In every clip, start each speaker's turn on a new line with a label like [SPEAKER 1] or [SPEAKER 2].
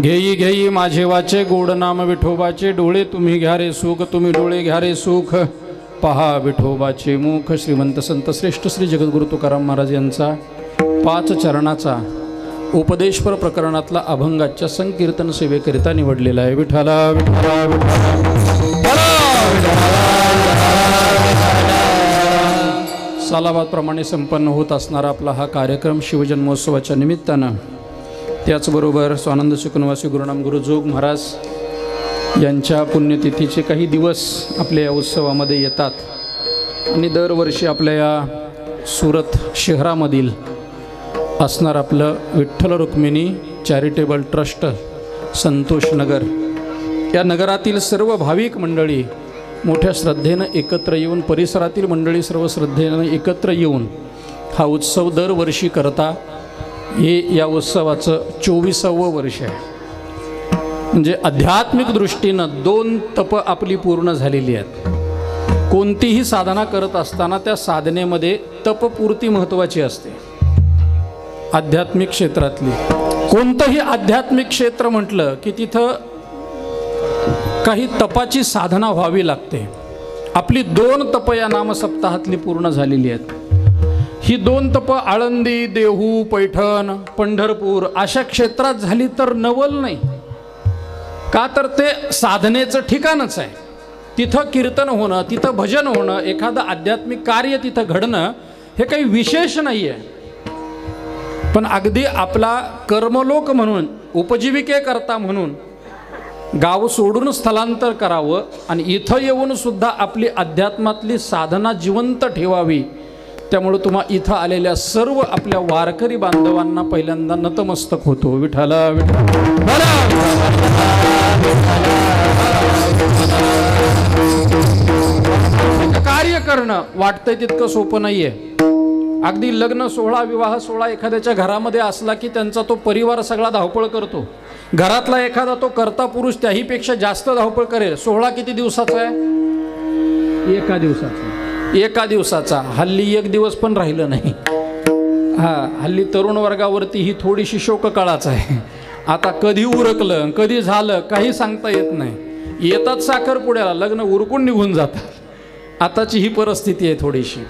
[SPEAKER 1] घेई घेई माझे वाचे गोड नाम विठोबाचे, डोळे तुम्ही घ्या रे सुख, तुम्ही डोळे घ्या रे सुख, पहा विठोबाचे मुख। श्रीमंत संत श्रेष्ठ श्री जगद्गुरु तुकाराम महाराज यांचा 5 चरणाचा उपदेशपर प्रकरणातला अभंगाच्या संकीर्तन सेवेकरिता निवडलेला आहे। विठ्ठला विठ्ठला विठ्ठला। सालाबादप्रमाणे संपन्न होत असणारा आपला हा कार्यक्रम शिवजन्मोत्सवाच्या निमित्तानं, त्याचबरोबर स्वानंद सुखनिवासी गुरुनाम गुरु जोग महाराज यांच्या पुण्यतिथीचे काही दिवस आपल्या या उत्सवामध्ये येतात आणि दरवर्षी आपल्या या सुरत शहरामधील असणार आपलं विठ्ठल रुक्मिणी चॅरिटेबल ट्रस्ट संतोष नगर या नगरातील सर्व भाविक मंडळी मोठ्या श्रद्धेनं एकत्र येऊन, परिसरातील मंडळी सर्व श्रद्धेनं एकत्र येऊन हा उत्सव दरवर्षी करता। हे या उत्सवाचं 24वं वर्ष आहे। म्हणजे आध्यात्मिक दृष्टीनं 2 तप आपली पूर्ण झालेली आहेत। कोणतीही साधना करत असताना त्या साधनेमध्ये तपपूर्ती महत्त्वाची असते। आध्यात्मिक क्षेत्रातली कोणतंही आध्यात्मिक क्षेत्र म्हटलं की तिथं काही तपाची साधना व्हावी लागते। आपली 2 तप या नामसप्ताहातली पूर्ण झालेली आहेत। ही 2 तप आळंदी, देहू, पैठण, पंढरपूर अशा क्षेत्रात झाली तर नवल नाही का, तर ते साधनेचं ठिकाणच आहे। तिथं कीर्तन होणं, तिथं भजन होणं, एखादं आध्यात्मिक कार्य तिथं घडणं हे काही विशेष नाही आहे। पण अगदी आपला कर्मलोक म्हणून, उपजीविकेकरता म्हणून गाव सोडून स्थलांतर करावं आणि इथं येऊन सुद्धा आपली अध्यात्मातली साधना जिवंत ठेवावी। त्यामुळे तुम्हा इथं आलेल्या सर्व आपल्या वारकरी बांधवांना पहिल्यांदा नतमस्तक होतो। विठ्ठला विठ्ठला। कार्य करणं वाटतंय तितकं सोपं नाहीये। अगदी लग्न सोहळा, विवाह सोहळा एखाद्याच्या घरामध्ये असला की त्यांचा तो परिवार सगळा धावपळ करतो। घरातला एखादा तो कर्ता पुरुष त्याहीपेक्षा जास्त धावपळ करेल। सोहळा किती दिवसाचा आहे? एका दिवसाचा। हल्ली 1 दिवस पण राहिलं नाही। हल्ली तरुण वर्गावरती ही थोडीशी शोककळाच आहे। आता कधी उरकलं, कधी झालं काही सांगता येत नाही। येतात साखरपुड्याला, लग्न उरकून निघून जातात। आताची ही परिस्थिती आहे थोडीशी।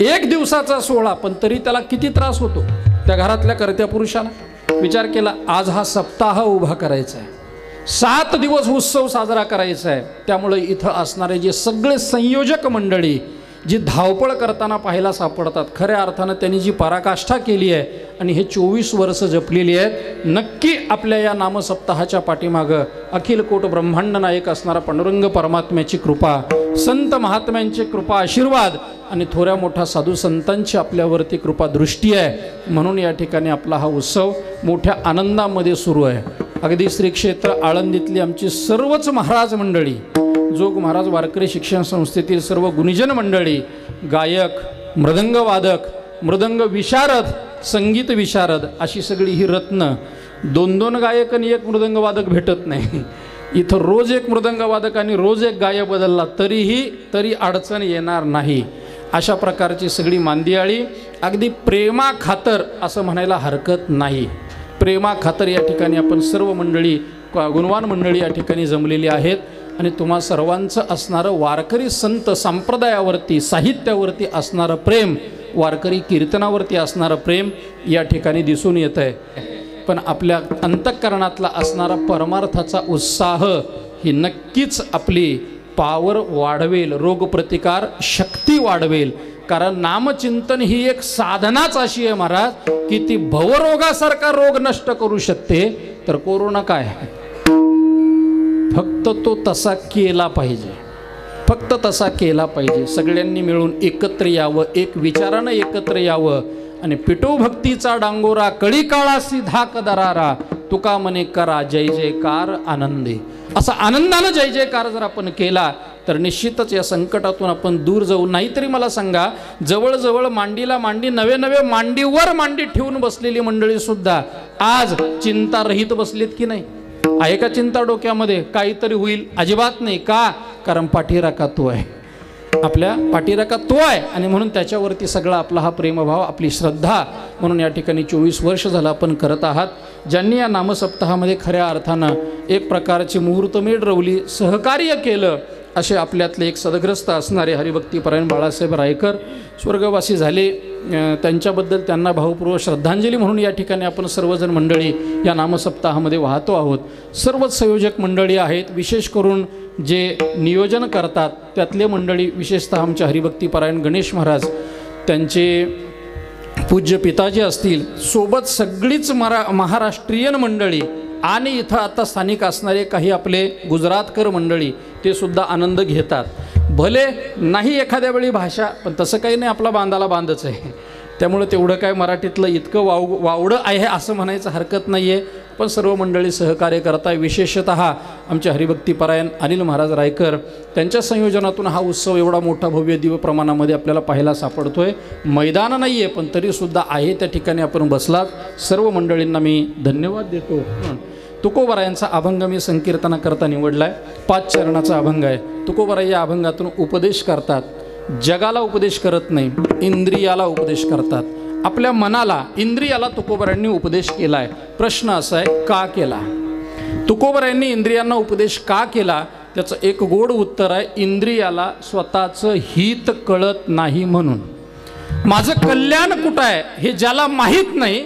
[SPEAKER 1] 1 दिवसाचा सोहळा पण तरी त्याला किती त्रास होतो त्या घरातल्या कर्त्या पुरुषाला। विचार केला, आज हा सप्ताह उभा करायचा आहे, 7 दिवस उत्सव साजरा करायचा आहे। त्यामुळे इथं असणारे जे सगळे संयोजक मंडळी जी धावपळ करताना पाहायला सापडतात, खऱ्या अर्थानं त्यांनी जी पराकाष्ठा केली आहे आणि हे 24 वर्ष जपलेली आहेत। नक्की आपल्या या नामसप्ताहाच्या पाठीमागं अखिल कोट ब्रह्मांड नायक असणारा पांडुरंग परमात्म्याची कृपा, संत महात्म्यांची कृपा, आशीर्वाद आणि थोड्या मोठ्या साधू संतांची आपल्यावरती कृपा दृष्टी आहे। म्हणून या ठिकाणी आपला हा उत्सव मोठ्या आनंदामध्ये सुरू आहे। अगदी श्री क्षेत्र आळंदीतली आमची सर्वच महाराज मंडळी, जोग महाराज वारकरी शिक्षण संस्थेतील सर्व गुणीजन मंडळी, गायक, मृदंग वादक, मृदंग विशारद, संगीत विशारद अशी सगळी ही रत्न, 2-2 गायक आणि 1 मृदंग वादक भेटत नाही। इथं रोज 1 मृदंग वादक आणि रोज 1 गायक बदलला तरी अडचण येणार नाही। अशा प्रकारची सगळी मांदियाळी अगदी प्रेमा खातर असं म्हणायला हरकत नाही। प्रेमा खातर या ठिकाणी आपण सर्व मंडळी, गुणवान मंडळी या ठिकाणी जमलेली आहेत आणि तुम्हा सर्वांचं असणारं वारकरी संत संप्रदायावरती, साहित्यावरती असणारं प्रेम, वारकरी कीर्तनावरती असणारं प्रेम या ठिकाणी दिसून येत आहे। पण आपल्या अंतःकरणातला असणारा परमार्थाचा उत्साह ही नक्कीच आपली पावर वाढवेल, रोगप्रतिकार शक्ती वाढवेल। कारण नामचिंतन ही एक साधनाच अशी आहे महाराज की ती भवरोगासारखा रोग नष्ट करू शकते। तर कोरोना काय, फक्त तो तसा केला पाहिजे, फक्त तसा केला पाहिजे। सगळ्यांनी मिळून एकत्र यावं, एक विचारानं एकत्र यावं आणि पिटो भक्तीचा डांगोरा, कळी काळासी धाक दरारा, तुका मने करा जय जयकार आनंदे। असा आनंदानं जय जयकार जर आपण केला तर निश्चितच या संकटातून आपण दूर जाऊ। नाहीतरी मला सांगा, जवळजवळ मांडीला मांडी, नवे मांडीवर मांडी ठेवून बसलेली मंडळी सुद्धा आज चिंता रहित बसलीत की नाही? आहे का चिंता डोक्यामध्ये? काहीतरी होईल? अजिबात नाही। का? कारण पाठीराखा तो आहे। आपल्या पाठीराखा तो आहे आणि म्हणून त्याच्यावरती सगळा आपला हा प्रेमभाव, आपली श्रद्धा, म्हणून या ठिकाणी 24 वर्ष झालं आपण करत आहात. ज्यांनी या नामसप्ताहामध्ये खऱ्या अर्थानं एक प्रकारची मुहूर्तमेढ रवली, सहकार्य केलं, असे आपल्यातले एक सदग्रस्त असणारे हरिभक्तीपरायण बाळासाहेब रायकर स्वर्गवासी झाले. त्यांच्याबद्दल त्यांना भावपूर्वक श्रद्धांजली म्हणून या ठिकाणी आपण सर्वजण मंडळी या नामसप्ताहामध्ये वाहतो आहोत. सर्वच संयोजक मंडळी आहेत, विशेष करून जे नियोजन करतात त्यातले मंडळी, विशेषतः आमच्या हरिभक्तीपरायण गणेश महाराज, त्यांचे पूज्य पिताजी असतील, सोबत सगळीच महाराष्ट्रीयन मंडळी आणि इथं आता स्थानिक असणारे काही आपले गुजरातकर मंडळी, ते सुद्धा आनंद घेतात. भले नाही एखाद्या वेळी भाषा, पण तसं काही नाही, आपला बांधाला बांधच आहे. त्यामुळे तेवढं काय मराठीतलं इतकं वावडं आहे असं म्हणायचं हरकत नाही आहे. पण सर्व मंडळी सहकार्य करताय. विशेषतः आमच्या हरिभक्तीपरायण अनिल महाराज रायकर, त्यांच्या संयोजनातून हा उत्सव एवढा मोठा भव्य दिव्य प्रमाणामध्ये आपल्याला पाहायला सापडतो आहे. मैदान नाही आहे पण तरीसुद्धा आहे त्या ठिकाणी आपण बसलात. सर्व मंडळींना मी धन्यवाद देतो. तुकोबरायांचा अभंग मी संकीर्तनाकरता निवडला आहे. 5 चरणाचा अभंग आहे. तुकोबराय या अभंगातून उपदेश करतात. जगाला उपदेश करत नाही, इंद्रियाला उपदेश करतात. आपल्या मनाला, इंद्रियाला तुकोबरायांनी उपदेश केला आहे. प्रश्न असा आहे, का केला? तुकोबरायांनी इंद्रियांना उपदेश का केला? त्याचं एक गोड उत्तर आहे, इंद्रियाला स्वतःचं हित कळत नाही म्हणून. माझं कल्याण कुठं आहे हे ज्याला माहीत नाही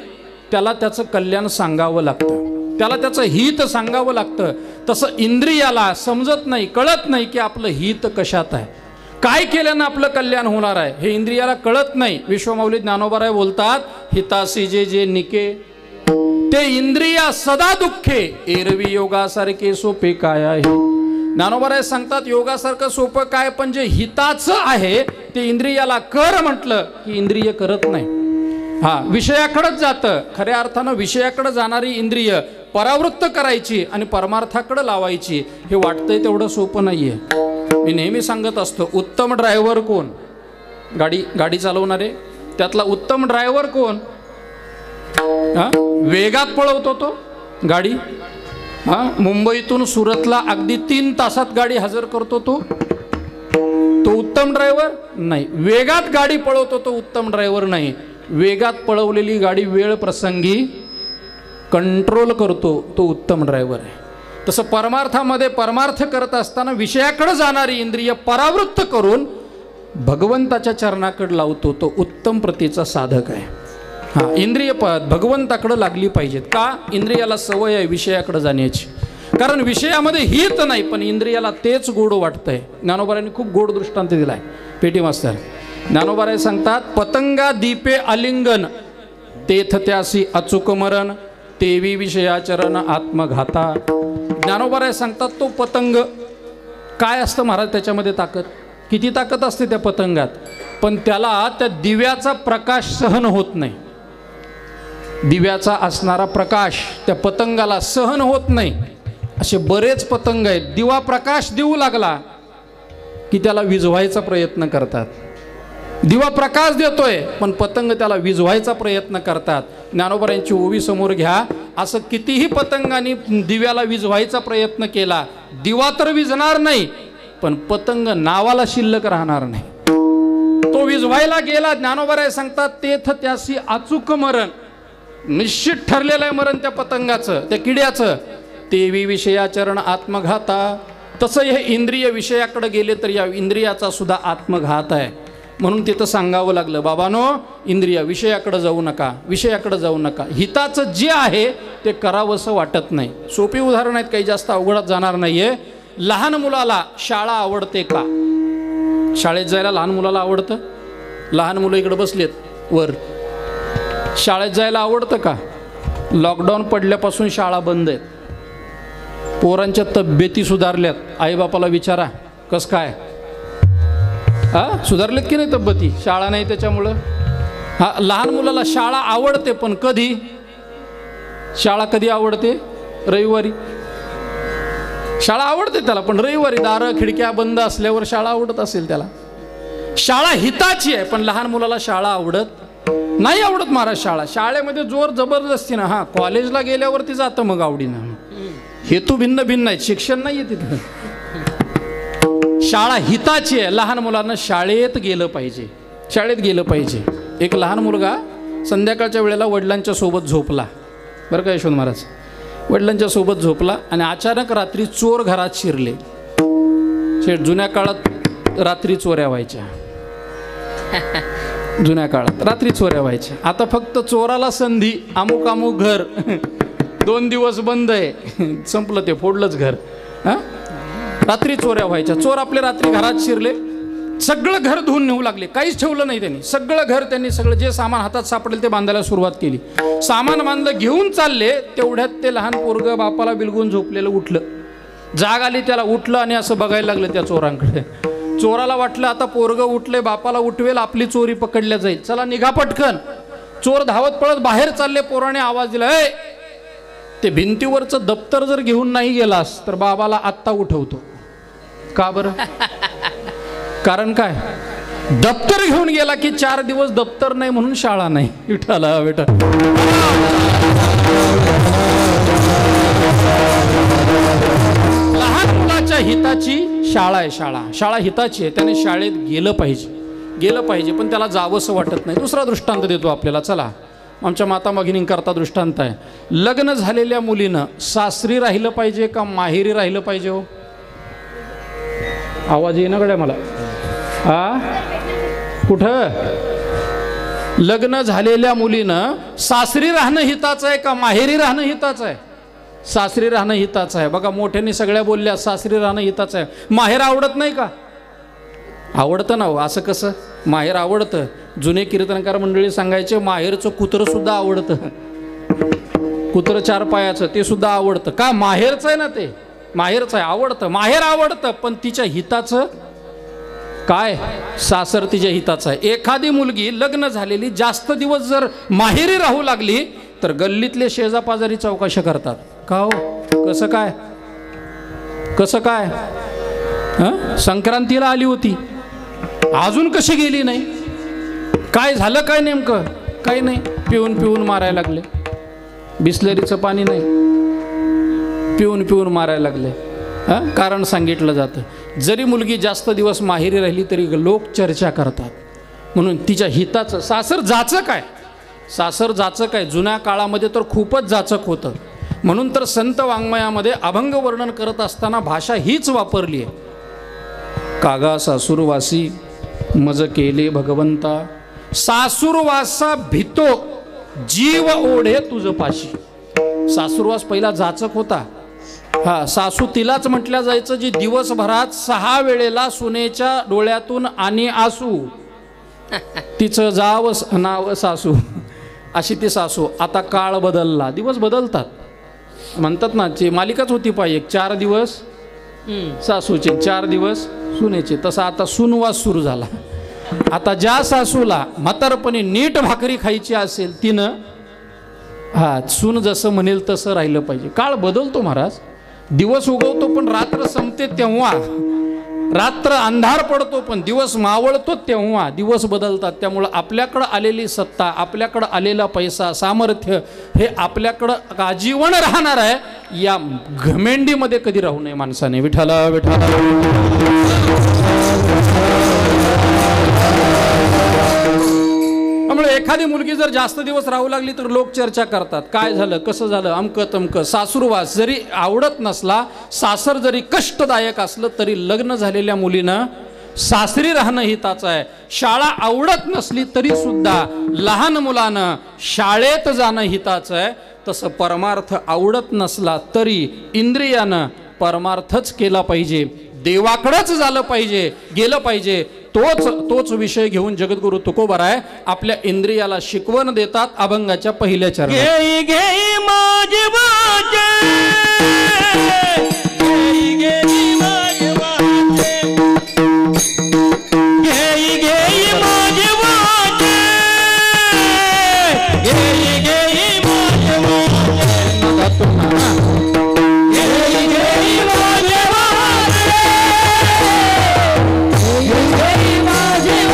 [SPEAKER 1] त्याला त्याचं कल्याण सांगावं लागतं, त्याला त्याचं हित सांगावं लागतं. तसं इंद्रियाला समजत नाही, कळत नाही की आपलं हित कशात आहे, काय केल्यानं आपलं कल्याण होणार आहे, हे इंद्रियाला कळत नाही. विश्वमाऊली ज्ञानोबाराय बोलतात, हितासी जे जे निके ते इंद्रिया सदा दुःखे, एरवी योगासारखे सोपे काय आहे. ज्ञानोबाराय सांगतात, योगासारखं सोपं काय, पण जे हिताचं आहे ते इंद्रियाला कर म्हटलं की इंद्रिय करत नाही. विषयाकडेच जातं. खऱ्या अर्थानं विषयाकडे जाणारी इंद्रिय परावृत्त करायची आणि परमार्थाकडे लावायची, हे वाटतंय तेवढं सोपं नाहीये. मी नेहमी सांगत असतो, उत्तम ड्रायव्हर कोण? गाडी चालवणारे, त्यातला उत्तम ड्रायव्हर कोण? वेगात पळवतो तो गाडी. मुंबईतून सुरतला अगदी 3 तासात गाडी हजर करतो तो उत्तम ड्रायव्हर नाही. वेगात गाडी पळवतो तो उत्तम ड्रायव्हर नाही. वेगात पळवलेली गाडी वेळ प्रसंगी कंट्रोल करतो तो उत्तम ड्रायव्हर आहे. तसं परमार्थामध्ये परमार्थ करत असताना विषयाकडे जाणारी इंद्रिय परावृत्त करून भगवंताच्या चरणाकडे लावतो तो उत्तम प्रतीचा साधक आहे. इंद्रिय भगवंताकडे लागली पाहिजेत. का? इंद्रियाला सवय आहे विषयाकडे जाण्याची, कारण विषयामध्ये हित नाही पण इंद्रियाला तेच गोड वाटतंय. ज्ञानोबारायांनी खूप गोड दृष्टांत दिलाय. पेटी मास्तर ज्ञानोबाराय सांगतात, पतंगा दीपे आलिंगन तेथ त्यासी अचूक मरण, तेवी विषयाचरण आत्मघाता. ज्ञानोबाराय सांगतात, तो पतंग काय असतं महाराज, त्याच्यामध्ये ताकद, किती ताकद असते त्या पतंगात, पण त्याला त्या दिव्याचा प्रकाश सहन होत नाही. दिव्याचा असणारा प्रकाश त्या पतंगाला सहन होत नाही. असे बरेच पतंग आहेत, दिवा प्रकाश देऊ लागला की त्याला विझवायचा प्रयत्न करतात. दिवा प्रकाश देतोय पण पतंग त्याला विझवायचा प्रयत्न करतात. ज्ञानोबारायांची ओवी समोर घ्या, असं कितीही पतंगांनी दिव्याला विझवायचा प्रयत्न केला, दिवा तर विझणार नाही पण पतंग नावाला शिल्लक राहणार नाही. तो विझवायला गेला. ज्ञानोबाराय सांगतात, तेथ त्यासी अचूक मरण, निश्चित ठरलेलं आहे मरण त्या पतंगाचं, त्या किड्याचं. तेवी विषयाचरण आत्मघाता. तसं हे इंद्रिय विषयाकडे गेले तर या इंद्रियाचा सुद्धा आत्मघात आहे. म्हणून तिथं सांगावं लागलं, बाबानो, इंद्रिय विषयाकडे जाऊ नका, विषयाकडे जाऊ नका. हिताचं जे आहे ते करावंसं वाटत नाही. सोपी उदाहरण आहेत, काही जास्त अवघडात जाणार नाहीये. लहान मुलाला शाळा आवडते का? शाळेत जायला लहान मुलाला आवडतं? लहान मुलं इकडे बसलेत वर, शाळेत जायला आवडतं का? लॉकडाऊन पडल्यापासून शाळा बंद आहेत. पोरांच्या तब्येती सुधारल्यात. आईबापाला विचारा कस काय, सुधारलेत की नाही तब्येती? शाळा नाही त्याच्यामुळं. लहान मुलाला शाळा आवडते, पण कधी? शाळा कधी आवडते? रविवारी. शाळा आवडते त्याला, पण रविवारी दारं खिडक्या बंद असल्यावर शाळा आवडत असेल त्याला. शाळा हिताची आहे, पण लहान मुलाला शाळा आवडत नाही. आवडत महाराज शाळा. शाळेमध्ये जोर जबरदस्तीनं, कॉलेजला गेल्यावरती जातं मग आवडीनं. हेतू भिन्न भिन्न आहेत, शिक्षण नाही आहे तिथं. शाळा हिताची आहे. लहान मुलांना शाळेत गेलं पाहिजे, शाळेत गेलं पाहिजे. एक लहान मुलगा संध्याकाळच्या वेळेला वडिलांच्या सोबत झोपला, बरं का यशवंत महाराज, वडिलांच्या सोबत झोपला आणि अचानक रात्री चोर घरात शिरले. जुन्या काळात रात्री चोऱ्या व्हायच्या, जुन्या काळात रात्री चोऱ्या व्हायच्या. आता फक्त चोराला संधी, अमुक अमुक घर 2 दिवस बंद आहे, संपलं, ते फोडलंच घर. हां, रात्री चोऱ्या व्हायच्या. चोर आपले रात्री घरात शिरले, सगळं घर धुवून नेऊ लागले, काहीच ठेवलं नाही त्यांनी. सगळं घर त्यांनी, सगळं जे सामान हातात सापडेल ते बांधायला सुरुवात केली. सामान बांधलं, घेऊन चालले, तेवढ्यात ते लहान पोरगं बापाला बिलगून झोपलेलं उठलं. जाग आली त्याला, उठलं आणि असं बघायला लागलं त्या चोरांकडे. चोराला वाटलं आता पोरगं उठले, बापाला उठवेल, आपली चोरी पकडल्या जाईल, चला निघा पटकन. चोर धावत पळत बाहेर चालले. पोराने आवाज दिला, ए, ते भिंतीवरचं दप्तर जर घेऊन नाही गेलास तर बाबाला आत्ता उठवतो. का बरं? कारण काय? दप्तर घेऊन गेला की 4 दिवस दप्तर नाही म्हणून शाळा नाही. विठाला बेटा, लहान मुलाच्या हिताची शाळा आहे. शाळा हिताची आहे, त्याने शाळेत गेलं पाहिजे. पण त्याला जावंसं वाटत नाही. दुसरा दृष्टांत देतो आपल्याला, चला. आमच्या माता भगिनींकरता दृष्टांत आहे. लग्न झालेल्या मुलीनं सासरी राहिलं पाहिजे का माहेरी राहिलं पाहिजे? हो, आवाज येईना गड्या मला. कुठं? लग्न झालेल्या मुलीनं सासरी राहणं हिताचं आहे का माहेरी राहणं हिताचं आहे? सासरी राहणं हिताचं आहे. बघा, मोठ्यांनी सगळ्या बोलल्या सासरी राहणं हिताचं आहे. माहेर आवडत नाही का? आवडतं ना. हो, असं कसं? माहेर आवडतं. जुने कीर्तनकार मंडळी सांगायचे, माहेरचं कुत्रं सुद्धा आवडतं. कुत्रं 4 पायाचं ते सुद्धा आवडतं. का? माहेरचं आहे ना, ते माहेरचं आहे, आवडतं. माहेर आवडतं, पण तिच्या हिताचं काय? सासर तिच्या हिताचं आहे. एखादी मुलगी लग्न झालेली जास्त दिवस जर माहेरी राहू लागली तर गल्लीतले शेजापाजारी चौकशा करतात. का हो, कसं काय? कसं काय? संक्रांतीला आली होती, अजून कशी गेली नाही? काय झालं काय नेमकं? काही नाही, पिऊन मारायला लागले. बिस्लरीचं पाणी नाही, पिऊन मारायला लागले. कारण सांगितलं जातं. जरी मुलगी जास्त दिवस माहेरी राहिली तरी लोक चर्चा करतात. म्हणून तिच्या हिताचं सासर जाचक आहे. सासर जाचक आहे. जुन्या काळामध्ये तर खूपच जाचक होतं. म्हणून तर संत वाङ्मयामध्ये अभंग वर्णन करत असताना भाषा हीच वापरली आहे. कागा सासूरवासी मज केले भगवंता, सासूरवासा भितो जीव ओढे तुझ पाशी. सासूरवास पहिला जाचक होता. सासू तिलाच म्हटल्या जायचं जी दिवसभरात 6 वेळेला सुनेच्या डोळ्यातून आणि आसू, तिचं जाव नाव सासू, अशी ती सासू. आता काळ बदलला, दिवस बदलतात. म्हणतात ना, ती मालिकाच होती पाहिजे, 4 दिवस सासूचे, 4 दिवस सुनेचे. तसा आता सुनवास सुरू झाला. आता ज्या सासूला म्हातारपणी नीट भाकरी खायची असेल तिनं सून जसं म्हणेल तसं राहिलं पाहिजे. काळ बदलतो महाराज. दिवस उगवतो पण रात्र संपते तेव्हा, रात्र अंधार पडतो पण दिवस मावळतो तेव्हा. दिवस बदलतात. त्यामुळं आपल्याकडं आलेली सत्ता, आपल्याकडं आलेला पैसा, सामर्थ्य हे आपल्याकडं आजीवन राहणार आहे. या घमेंडीमध्ये कधी राहू नये माणसाने. विठाला विठाला. त्यामुळे एखादी मुलगी जर जास्त दिवस राहू लागली तर लोक चर्चा करतात. काय झालं, कसं झालं, अमकं तमकं. सासूरवास जरी आवडत नसला, सासर जरी कष्टदायक असलं तरी लग्न झालेल्या मुलीनं सासरी राहणं हिताचं आहे. शाळा आवडत नसली तरी सुद्धा लहान मुलानं शाळेत जाणं हिताचं आहे. तसं परमार्थ आवडत नसला तरी इंद्रियानं परमार्थच केला पाहिजे. देवाकडंच झालं पाहिजे, गेलं पाहिजे. तोच विषय घेऊन जगद्गुरु तुकोबाराय आपल्या इंद्रियाला शिकवण देतात अभंगाच्या पहिल्या चरणात. घेई घेई माझे वाचे, घेई घेई माझे वाचे, घेई घेई माझे वाचे, घेई घेई माझे वाचे. माझे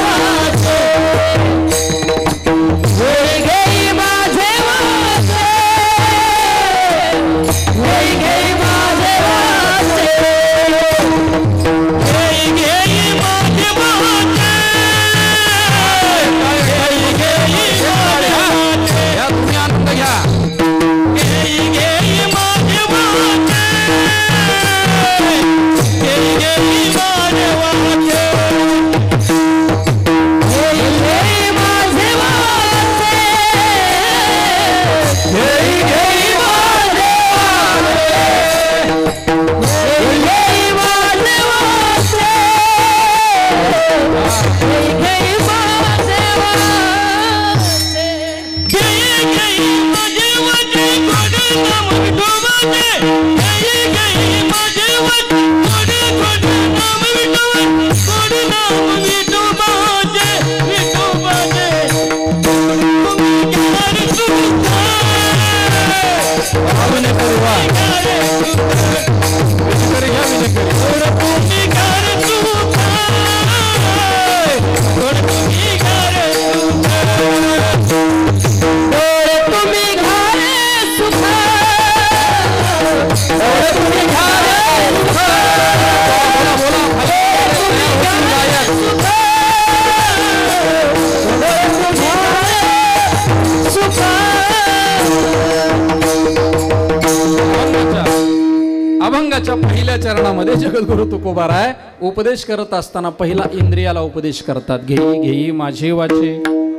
[SPEAKER 1] पहिल्या चरणामध्ये जगद्गुरु तुकोबाराय उपदेश करत असताना पहिला इंद्रियाला उपदेश करतात. घेई घेई माझे वाचे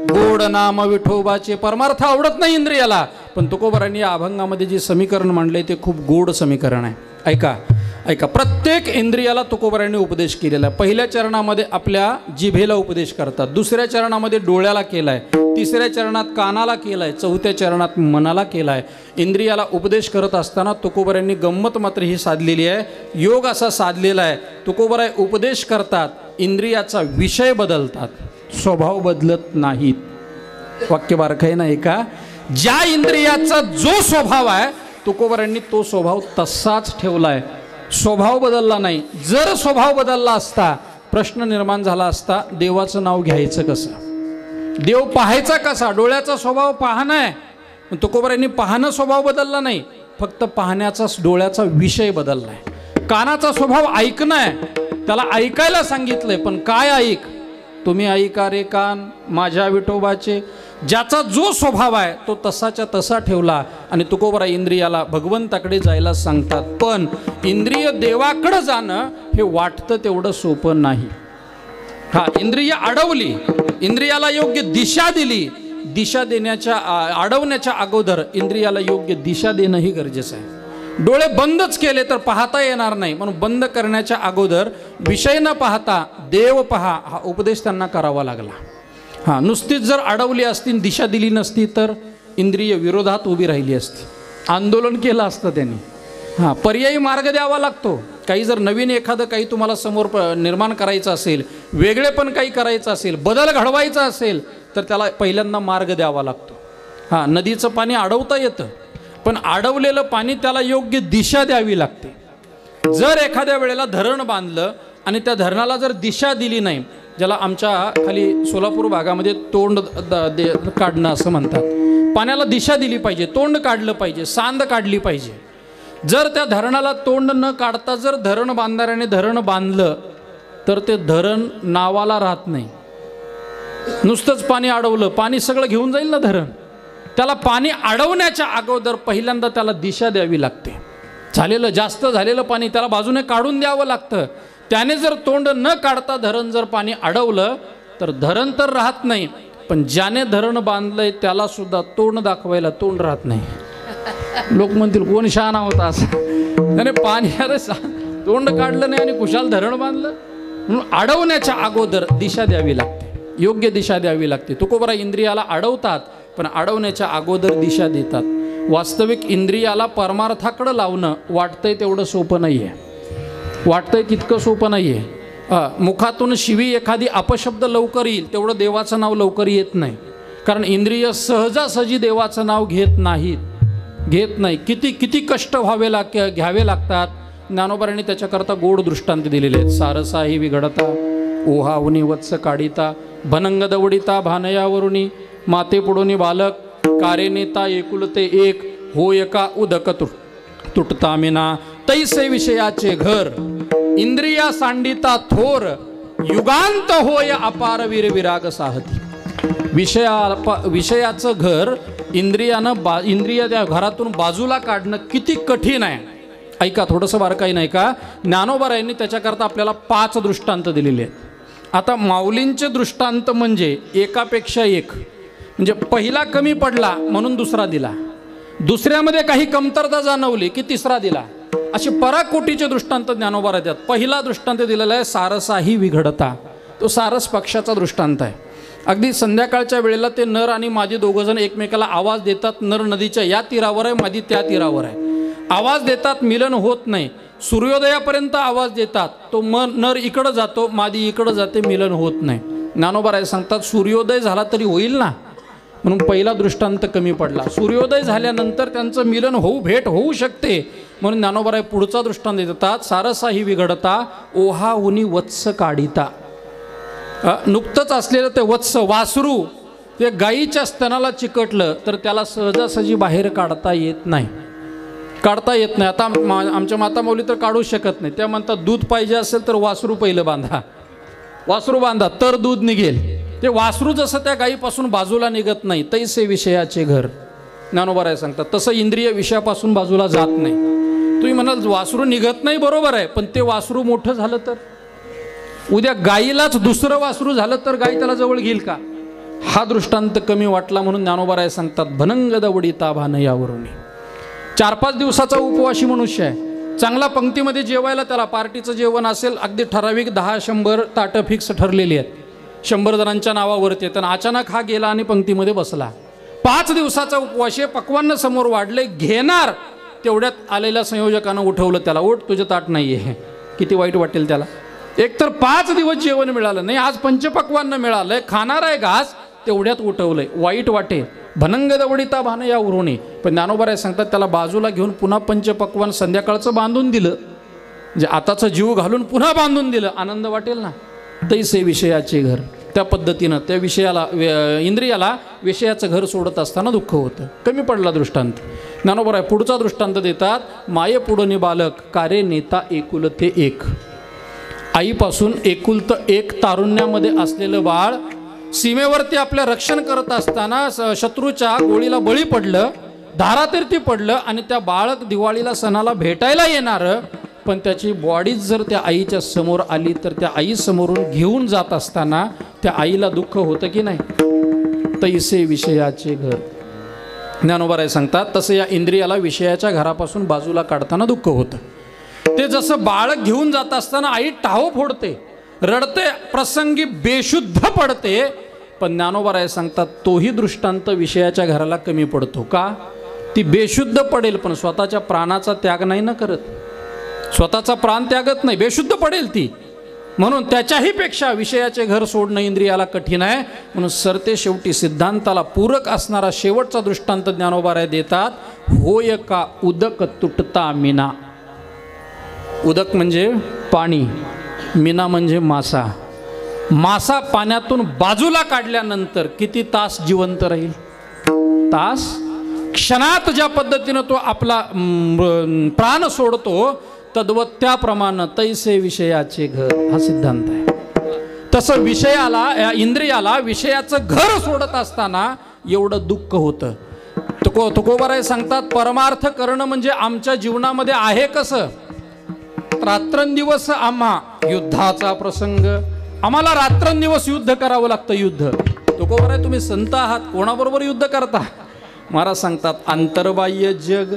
[SPEAKER 1] गोड नाम विठोबाचे. परमार्थ आवडत नाही इंद्रियाला, पण तुकोबारांनी या अभंगामध्ये जे समीकरण मांडले ते खूप गोड समीकरण आहे. ऐका ऐका, प्रत्येक इंद्रियाला तुकोबारांनी उपदेश केलेला आहे. पहिल्या चरणामध्ये आपल्या जिभेला उपदेश करतात, दुसऱ्या चरणामध्ये डोळ्याला केलाय, तिसऱ्या चरणात कानाला केलाय, चौथ्या चरणात मनाला केलाय. इंद्रियाला उपदेश करत असताना तुकोबारांनी गंमत मात्र ही साधलेली आहे, योग असा साधलेला आहे. तुकोबाराय उपदेश करतात, इंद्रियाचा विषय बदलतात, स्वभाव बदलत नाहीत. वाक्य बारकाई नाही का? ज्या इंद्रियाचा जो स्वभाव आहे तुकोबारांनी तो स्वभाव तसाच ठेवलाय, स्वभाव बदलला नाही. जर स्वभाव बदलला असता प्रश्न निर्माण झाला असता, देवाचं नाव घ्यायचं कसं, देव पाहायचा कसा? डोळ्याचा स्वभाव पाहणं आहे, तुकोबारांनी पाहणं स्वभाव बदलला नाही, फक्त पाहण्याचा डोळ्याचा विषय बदललाय. कानाचा स्वभाव ऐकणं आहे, त्याला ऐकायला सांगितलंय, पण काय ऐक? तुम्ही ऐका रे कान माझ्या विठोबाचे. ज्याचा जो स्वभाव आहे तो तसाच्या तसा ठेवला. आणि तुकोबाराय इंद्रियाला भगवंताकडे जायला सांगतात, पण इंद्रिय देवाकडे जाणं हे वाटतं तेवढं सोपं नाही. हा, इंद्रिय अडवली, इंद्रियाला योग्य दिशा दिली, दिशा देण्याच्या अडवण्याच्या अगोदर इंद्रियाला योग्य दिशा देणंही गरजेचं आहे. डोळे बंदच केले तर पाहता येणार नाही, म्हणून बंद करण्याच्या अगोदर विषय न पाहता देव पहा हा उपदेश त्यांना करावा लागला. हां, नुसतीच जर अडवली असती, दिशा दिली नसती तर इंद्रिय विरोधात उभी राहिली असती, आंदोलन केलं असतं त्यांनी. हां, पर्यायी मार्ग द्यावा लागतो. काही जर नवीन एखादं काही तुम्हाला समोर निर्माण करायचं असेल, वेगळे पण काही करायचं असेल, बदल घडवायचा असेल, तर त्याला पहिल्यांदा मार्ग द्यावा लागतो. हां, नदीचं पाणी अडवता येतं, पण अडवलेलं पाणी त्याला योग्य दिशा द्यावी लागते. जर एखाद्या वेळेला धरण बांधलं आणि त्या धरणाला जर दिशा दिली नाही, ज्याला आमच्या खाली सोलापूर भागामध्ये तोंड काढणं असं म्हणतात, पाण्याला दिशा दिली पाहिजे, तोंड काढलं पाहिजे, सांद काढली पाहिजे. जर त्या धरणाला तोंड न काढता जर धरण बांधणाऱ्याने धरण बांधलं तर ते धरण नावाला राहत नाही. नुसतंच पाणी अडवलं, पाणी सगळं घेऊन जाईल ना धरण. त्याला पाणी अडवण्याच्या अगोदर पहिल्यांदा त्याला दिशा द्यावी लागते. झालेलं जास्त झालेलं पाणी त्याला बाजूने काढून द्यावं लागतं. त्याने जर तोंड न काढता धरण जर पाणी अडवलं तर धरण तर राहत नाही, पण ज्याने धरण बांधलंय त्याला सुद्धा तोंड दाखवायला तोंड राहत नाही. लोक म्हणतील कोण शहाणा होता असं, त्याने पाणी अरे तोंड काढलं नाही आणि कुशाल धरण बांधलं. म्हणून अडवण्याच्या अगोदर दिशा द्यावी लागते, योग्य दिशा द्यावी लागते. तुकोबाराय इंद्रियाला अडवतात, पण अडवण्याच्या अगोदर दिशा देतात. वास्तविक इंद्रियाला परमार्थाकडं लावणं वाटतंय तेवढं सोपं नाही आहे, वाटतंय तितकं सोपं नाही आहे. मुखातून शिवी एखादी अपशब्द लवकर येईल तेवढं देवाचं नाव लवकर येत नाही, कारण इंद्रिय सहजासहजी देवाचं नाव घेत नाही. किती किती कष्ट घ्यावे लागतात. ज्ञानोबारांनी त्याच्याकरता गोड दृष्टांत दिलेले आहेत. सारसाही विघडता ओहावनी वत्स काढिता, भनंग दवडिता भानयावरुनी, माते पुढोनी बालक, कारे नेता एकुलते एक, होय का उदक तुटता मिना, तैसे विषयाचे घर, इंद्रिया सांडिता थोर, युगांत होय अपार वीर विराग साहती. विषयाचं घर इंद्रिय त्या घरातून बाजूला काढणं किती कठीण आहे. ऐका, थोडंसं बारकाई नाही का? ज्ञानोबारायांनी त्याच्याकरता आपल्याला 5 दृष्टांत दिलेले आहेत. आता माऊलींचे दृष्टांत म्हणजे एकापेक्षा एक, म्हणजे पहिला कमी पडला म्हणून दुसरा दिला, दुसऱ्यामध्ये काही कमतरता जाणवली की तिसरा दिला, असे पराकोटीचे दृष्टांत ज्ञानोबा देतात. पहिला दृष्टांत दिलेला आहे सारसाही विघडता, तो सारस पक्षाचा दृष्टांत आहे. अगदी संध्याकाळच्या वेळेला ते नर आणि मादी दोघंजण एकमेकाला आवाज देतात. नर नदीच्या या तीरावर आहे, मादी त्या तीरावर आहे. आवाज देतात, मिलन होत नाही. सूर्योदयापर्यंत आवाज देतात, तो नर इकडं जातो, मादी इकडं जाते, मिलन होत नाही. ज्ञानोबा सांगतात सूर्योदय झाला तरी होईल ना, म्हणून पहिला दृष्टांत कमी पडला. सूर्योदय झाल्यानंतर त्यांचं मिलन भेट होऊ शकते, म्हणून ज्ञानोबा पुढचा दृष्टांत देतात. सारसाही विघडता ओहाहुनी वत्स काढिता. नुकतंच असलेलं ते वत्स वासरू ते गाईच्या स्तनाला चिकटलं तर त्याला सहजासहजी बाहेर काढता येत नाही. आता आमच्या माता माऊली तर काढू शकत नाही. त्या म्हणतात दूध पाहिजे असेल तर वासरू पहिलं बांधा तर दूध निघेल. ते वासरू जसं त्या गाईपासून बाजूला निघत नाही, तैसे विषयाचे घर. ज्ञानोबा सांगतात तसं इंद्रिय विषयापासून बाजूला जात नाही. तुम्ही म्हणाल वासरू निघत नाही, बरोबर आहे, पण ते वासरू मोठं झालं तर उद्या गाईलाच दुसरं वासरू झालं तर गाई त्याला जवळ घेईल का? हा दृष्टांत कमी वाटला म्हणून ज्ञानोबाराय सांगतात, भनंग दवडी ताभान यावरून. 4-5 दिवसाचा उपवासी मनुष्य आहे, चांगला पंक्तीमध्ये जेवायला, त्याला पार्टीचं जेवण असेल, अगदी ठराविक 10-100 ताटं फिक्स ठरलेली आहेत, 100 जणांच्या नावावरती आहेत, आणि अचानक हा गेला आणि पंक्तीमध्ये बसला. 5 दिवसाचा उपवास आहे, पक्वान्न समोर वाढले, घेणार तेवढ्यात आलेल्या संयोजकानं उठवलं त्याला, उठ तुझं ताट नाही आहे. किती वाईट वाटेल त्याला. एकतर 5 दिवस जेवण मिळालं नाही, आज पंचपक्वान्न मिळालंय, खाणार आहे घास, तेवढ्यात उठवलंय, वाईट वाटेल. भनंग दवडीता भान या उरुणी. पण ज्ञानोबाराय सांगतात त्याला बाजूला घेऊन पुन्हा पंचपक्वान संध्याकाळचं बांधून दिलं, म्हणजे आताचा जीव घालून पुन्हा बांधून दिलं, आनंद वाटेल ना. तैसे विषयाचे घर. त्या पद्धतीनं त्या विषयाला, इंद्रियाला विषयाचं घर सोडत असताना दुःख होतं. कमी पडला दृष्टांत. ज्ञानोबाराय पुढचा दृष्टांत देतात, माये पुढनी बालक कार्य नेता एकुलते एक. आईपासून एकुलतं एक तारुण्यामध्ये असलेलं बाळ सीमेवरती आपलं रक्षण करत असताना शत्रूच्या गोळीला बळी पडलं, धारातीर्थी पडलं, आणि त्या बाळक दिवाळीला सणाला भेटायला येणारं, पण त्याची बॉडीच जर त्या आईच्या समोर आली तर त्या आईसमोरून घेऊन जात असताना त्या आईला दुःख होतं की नाही. तैसे विषयाचे घर. ज्ञानोबाराय सांगतात तसं या इंद्रियाला विषयाच्या घरापासून बाजूला काढताना दुःख होतं. ते जसं बाळक घेऊन जात असताना आई टाहो फोडते, रडते, प्रसंगी बेशुद्ध पडते, पण ज्ञानोबाराय सांगतात तोही दृष्टांत विषयाच्या घराला कमी पडतो. का? ती बेशुद्ध पडेल पण स्वतःच्या प्राणाचा त्याग नाही ना करत, स्वतःचा प्राण त्यागत नाही, बेशुद्ध पडेल ती. म्हणून त्याच्याही पेक्षा विषयाचे घर सोडणं इंद्रियाला कठीण आहे. म्हणून सरते शेवटी सिद्धांताला पूरक असणारा शेवटचा दृष्टांत ज्ञानोबाराय देतात, होय का उदक तुटता मीना. उदक म्हणजे पाणी, मीना म्हणजे मासा. मासा पाण्यातून बाजूला काढल्यानंतर किती तास जिवंत राहील? तास. क्षणात ज्या पद्धतीनं तो आपला प्राण सोडतो, तद्वत त्याप्रमाणे तैसे विषयाचे घर. हा सिद्धांत आहे. तसं विषयाला, इंद्रियाला विषयाचं घर सोडत असताना एवढं दुःख होतं. तुकोबाराय सांगतात परमार्थ करणं म्हणजे आमच्या जीवनामध्ये आहे कसं? रात्रंदिवस आम्हा युद्धाचा प्रसंग, आम्हाला रात्रंदिवस युद्ध करावं लागतं. युद्ध. तुकोबाराय तुम्ही संत आहात, कोणाबरोबर युद्ध करता? महाराज सांगतात अंतर्बाह्य जग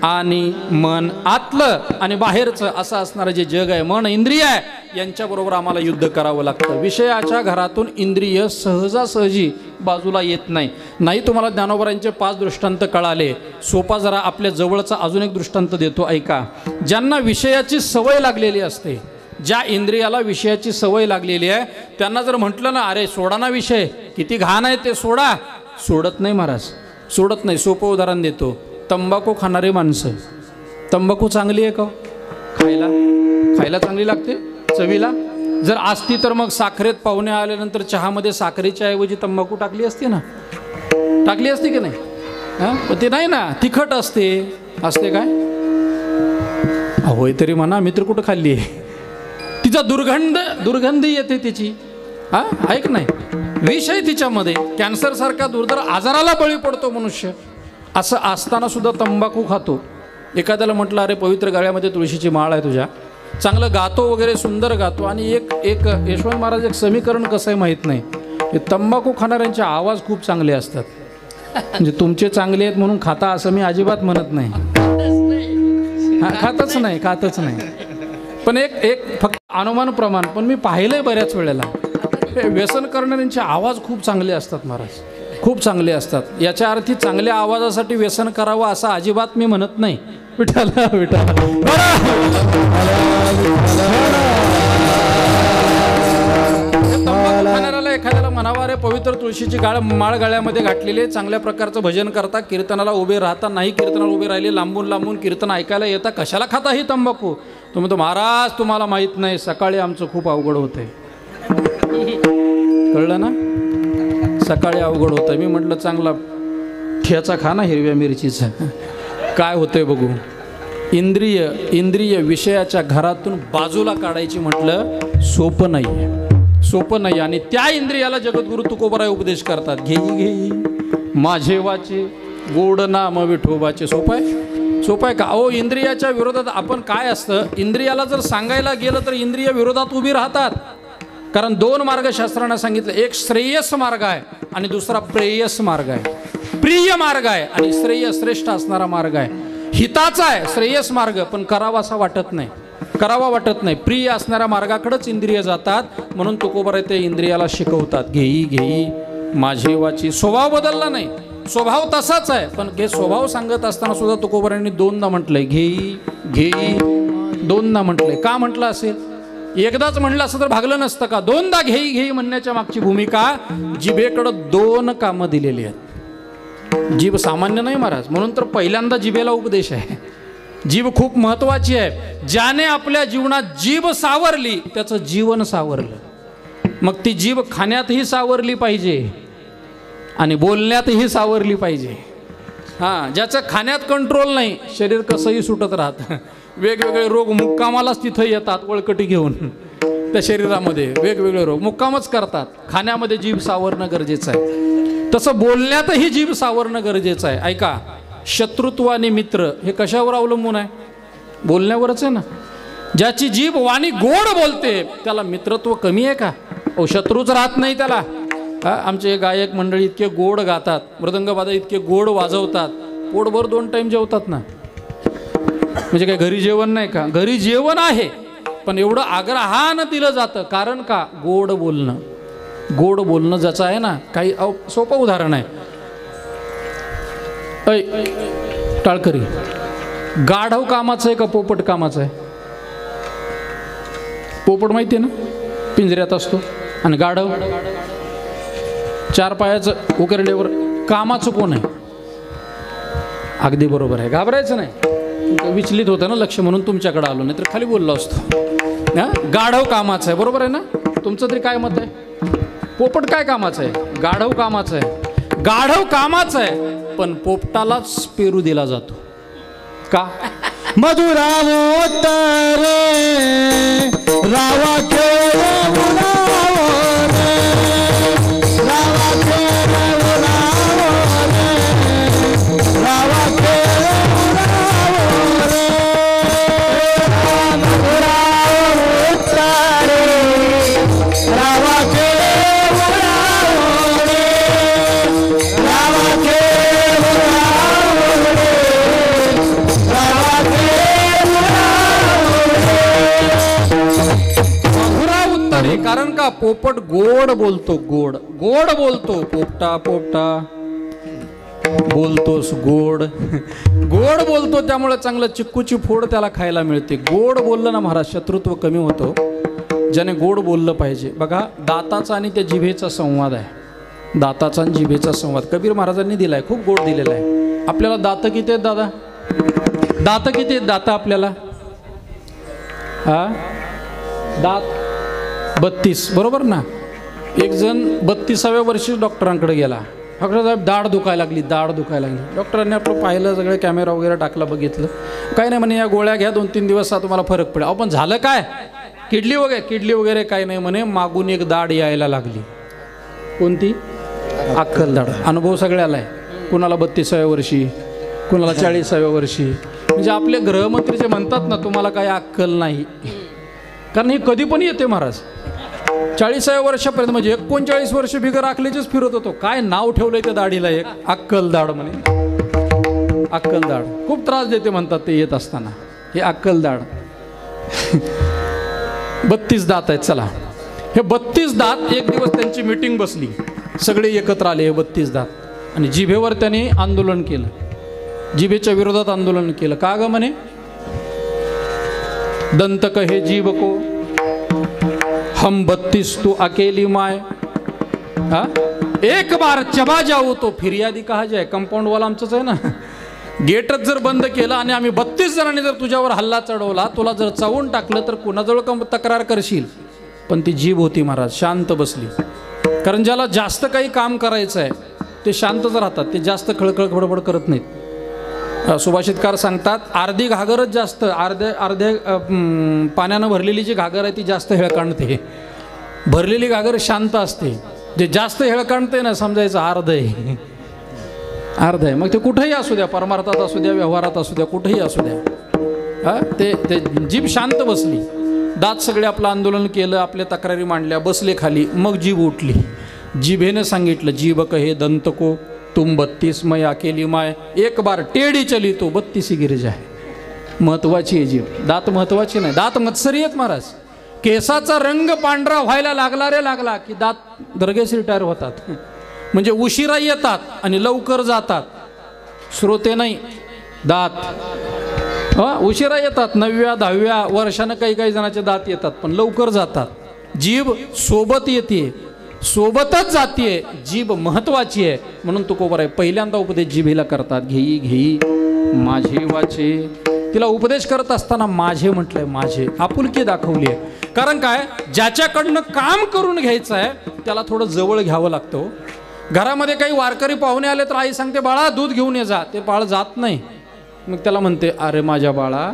[SPEAKER 1] आणि मन, आतलं आणि बाहेरचं असं असणारं जे जग आहे, मन इंद्रिय आहे, यांच्याबरोबर आम्हाला युद्ध करावं लागतं. विषयाच्या घरातून इंद्रिय सहजासहजी बाजूला येत नाही. नाही तुम्हाला ज्ञानोबारायांचे 5 दृष्टांत कळाले. सोपा जरा आपल्या जवळचा अजून एक दृष्टांत देतो, ऐका. ज्यांना विषयाची सवय लागलेली असते, ज्या इंद्रियाला विषयाची सवय लागलेली आहे, त्यांना जर म्हटलं ना अरे सोडा ना विषय, किती घाण आहे ते सोडा, सोडत नाही महाराज, सोडत नाही. सोपं उदाहरण देतो. तंबाखू खाणारी माणसं, तंबाखू चांगली आहे का? खायला खायला चांगली लागते चवीला. जर असती तर मग साखरेत पाहुणे आल्यानंतर चहामध्ये साखरेच्या ऐवजी तंबाखू टाकली असती ना, टाकली असती की नाही? हां, ते नाही ना, तिखट असते. असते काय? होय तरी म्हणा, मी तर कुठं खाल्ली आहे. तिचा दुर्गंध येते तिची. हां, ऐक नाही, विष आहे तिच्यामध्ये, कॅन्सरसारखा दुर्धर आजाराला बळी पडतो मनुष्य. असं असताना सुद्धा तंबाखू खातो. एखाद्याला म्हटलं अरे पवित्र गळ्यामध्ये तुळशीची माळ आहे तुझ्या, चांगलं गातो वगैरे, सुंदर गातो, आणि एक यशवंत महाराज एक समीकरण कसं आहे माहीत नाही, हे तंबाखू खाणाऱ्यांचे आवाज खूप चांगले असतात. म्हणजे तुमचे चांगले आहेत म्हणून खाता असं मी अजिबात म्हणत नाही. हां, खातच नाही. पण एक फक्त अनुमान प्रमाण, पण मी पाहिलंय बऱ्याच वेळेला, व्यसन करणाऱ्यांचे आवाज खूप चांगले असतात महाराज, खूप चांगले असतात. याच्या अर्थी चांगल्या आवाजासाठी व्यसन करावं असं अजिबात मी म्हणत नाही. विठ्ठल विठ्ठल. खाणाऱ्याला एखाद्याला म्हणावा अरे पवित्र तुळशीची माळ गळ्यामध्ये घातलेली, चांगल्या प्रकारचं भजन करता, कीर्तनाला उभे राहता, नाही कीर्तनाला उभे राहिले, लांबून लांबून कीर्तन ऐकायला येता, कशाला खाता ही तंबाखू? तो म्हणतो महाराज तुम्हाला माहीत नाही, सकाळी आमचं खूप अवघड होतंय. कळलं ना? सकाळी अवघड होतं. मी म्हटलं चांगला ठेचा खा ना हिरव्या मिरचीचा, काय होतंय बघू. इंद्रिय विषयाच्या घरातून बाजूला काढायची म्हटलं सोपं नाही. आणि त्या इंद्रियाला जगद्गुरु तुकोबाराय उपदेश करतात, घेई माझे वाचे गोड नाम विठोबाचे. सोपं आहे? सोपं आहे का? अहो, इंद्रियाच्या विरोधात आपण काय असतं, इंद्रियाला जर सांगायला गेलं तर इंद्रिय विरोधात उभी राहतात. कारण दोन मार्ग शास्त्रानं सांगितलं, एक श्रेयस मार्ग आहे आणि दुसरा प्रेयस मार्ग आहे. प्रिय मार्ग आहे आणि श्रेय श्रेष्ठ असणारा मार्ग आहे. हिताचा आहे श्रेयस मार्ग, पण करावासा वाटत नाही, करावा वाटत नाही. प्रिय असणाऱ्या मार्गाकडेच इंद्रिय जातात. म्हणून तुकोबाराय ते इंद्रियाला शिकवतात, घेई घेई माझे वाची. स्वभाव बदलला नाही, स्वभाव तसाच आहे, पण हे स्वभाव सांगत असताना सुद्धा तुकोबारायांनी दोनदा म्हटलंय, घेई घेई दोनदा म्हटलंय. का म्हटलं असेल? एकदाच म्हणलं असं तर भागलं नसतं का? दोनदा घेई घेई म्हणण्याच्या मागची भूमिका, जिभेकडं दोन कामं दिलेली आहेत. जीभ सामान्य नाही महाराज, म्हणून तर पहिल्यांदा जिभेला उपदेश आहे. जीभ खूप महत्वाची आहे. ज्याने आपल्या जीवनात जीभ सावरली त्याचं जीवन सावरलं. मग ती जीभ खाण्यातही सावरली पाहिजे आणि बोलण्यातही सावरली पाहिजे. हां, ज्याचं खाण्यात कंट्रोल नाही, शरीर कसंही सुटत राहतं. वेगवेगळे रोग मुक्कामालाच तिथं येतात, वळकटी घेऊन. त्या शरीरामध्ये वेगवेगळे रोग मुक्कामच करतात. खाण्यामध्ये जीभ सावरणं गरजेचं आहे. तसं बोलण्यातही जीभ सावरणं गरजेचं आहे. ऐका, शत्रुत्व आणि मित्र हे कशावर अवलंबून आहे? बोलण्यावरच आहे ना. ज्याची जीभ वाणी गोड बोलते त्याला मित्रत्व कमी आहे का? ओ, शत्रूच राहत नाही त्याला. आमचे गायक मंडळी इतके गोड गातात, मृदंगवादक इतके गोड वाजवतात, पोटभर 2 टाइम जेवतात ना. म्हणजे काय घरी जेवण नाही का? घरी जेवण आहे, पण एवढं आग्रहानं दिलं जातं. कारण का? गोड बोलणं. गोड बोलणं ज्याचं आहे ना, काही सोपं उदाहरण आहे. टाळकरी गाढव कामाचं आहे का पोपट कामाचं आहे? पोपट माहिती आहे ना, पिंजऱ्यात असतो, आणि गाढव 4 पायाचं उकरड्यावर. कामाचं कोण आहे? अगदी बरोबर आहे, घाबरायचं नाही. विचलित होतं ना लक्ष, म्हणून तुमच्याकडे आलो, नाही तर खाली बोललो असतो. गाढव कामाचं आहे, बरोबर आहे ना? तुमचं तरी काय मत आहे? पोपट काय कामाचं आहे? गाढव कामाचं आहे. गाढव कामाचं आहे, पण पोपटालाच पेरू दिला जातो. का?
[SPEAKER 2] मधुरावोत्तरे रावा
[SPEAKER 1] कारण का? पोपट गोड बोलतो, गोड गोड बोलतो. पोपटा पोपटा बोलतोस गोड, गोड बोलतो, त्यामुळे चांगलं चिक्कूची फोड त्याला खायला मिळते. गोड बोललं ना महाराज, शत्रुत्व कमी होतो. ज्याने गोड बोललं पाहिजे. बघा, दाताचा आणि त्या जिभेचा संवाद आहे. दाताचा आणि जिभेचा संवाद कबीर महाराजांनी दिलाय, खूप गोड दिलेला आहे. आपल्याला दात किती आहेत दादा? दात किती आहेत दाता आपल्याला? हा, दात 32, बरोबर ना? एक जण 32व्या वर्षी डॉक्टरांकडे गेला. डॉक्टर साहेब, दाढ दुखायला लागली, दाढ दुखायला लागली. डॉक्टरांनी आपलं पाहिलं, सगळे कॅमेरा वगैरे टाकला, बघितलं. काही नाही म्हणे, या गोळ्या घ्या, 2-3 दिवसात तुम्हाला फरक पडेल. पण झालं काय? किडली वगैरे काही नाही म्हणे, मागून एक दाढ यायला लागली. कोणती? अक्कल दाढ. अनुभव सगळ्याला आहे. कुणाला 32व्या वर्षी, कुणाला 40व्या वर्षी. म्हणजे आपले गृहमंत्री जे म्हणतात ना, तुम्हाला काही अक्कल नाही, कारण हे कधी पण येते महाराज. 40व्या वर्षापर्यंत, म्हणजे 39 वर्ष बिगर अकलेचेच फिरत होतो. काय नाव ठेवलंय त्या दाढीला? एक अक्कल दाढ म्हणे. अक्कल दाढ खूप त्रास देते म्हणतात ते येत असताना. हे अक्कल दाढ. 32 दात आहेत. चला, हे 32 दात, एक दिवस त्यांची मीटिंग बसली, सगळे एकत्र आले हे 32 दात, आणि जिभेवर त्यांनी आंदोलन केलं. जिभेच्या विरोधात आंदोलन केलं. का ग म्हणे? दंत कहे जीव को हम 32 तू अकेली माय. हा, एक बार चबा जाऊ तो फिर्यादी कहा जाय. कंपाऊंड वाला आमचंच आहे ना. गेटच जर बंद केलं आणि आम्ही 32 जणांनी जर तुझ्यावर हल्ला चढवला, तुला जर चावून टाकलं, तर कुणाजवळ तक्रार करशील? पण ती जीभ होती महाराज, शांत बसली. कारण ज्याला जास्त काही काम करायचं आहे ते शांतच राहतात, ते जास्त खळखळ खडबड करत नाहीत. सुभाषितकार सांगतात, अर्धी घागरच जास्त, अर्ध्या पाण्यानं भरलेली जी घागर आहे ती जास्त हेळकांडते. भरलेली घागर शांत असते. जे जास्त हेळकांडते ना, समजायचं अर्ध आहे. अर्ध आहे. मग ते कुठेही असू द्या, परमार्थात असू द्या, व्यवहारात असू द्या, कुठेही असू द्या. हा ते जीभ शांत बसली, दात सगळे आपलं आंदोलन केलं, आपल्या तक्रारी मांडल्या, बसले खाली, मग जीभ उठली. जिभेनं सांगितलं, जीभ कहे दंत को तुम 32 मै अकेली माय, एक बार टेढ़ी चली तो 32 गिर जाय. महत्वाची आहे जीभ. दात महत्वाची नाही. दात मत्सरी आहेत महाराज. केसाचा रंग पांढरा व्हायला लागला की दात दर्गेशीर तयार होतात. म्हणजे उशिरा येतात आणि लवकर जातात. श्रोते नाही, दात उशिरा येतात. 9व्या 10व्या वर्षानं काही जणांचे दात येतात, पण लवकर जातात. जीभ सोबत येते, सोबतच जाते. जीभ महत्वाची आहे. म्हणून तुकोबर आहे पहिल्यांदा उपदेश जिभेला करतात. घेई माझे वाचे. तिला उपदेश करत असताना माझे म्हटलंय. माझे आपुलकी दाखवली आहे. कारण काय, ज्याच्याकडनं काम करून घ्यायचं आहे त्याला थोडं जवळ घ्यावं लागतं. घरामध्ये काही वारकरी पाहुणे आले तर आई सांगते, बाळा दूध घेऊन ये जा. ते बाळ जात नाही. मग त्याला म्हणते, अरे माझ्या बाळा,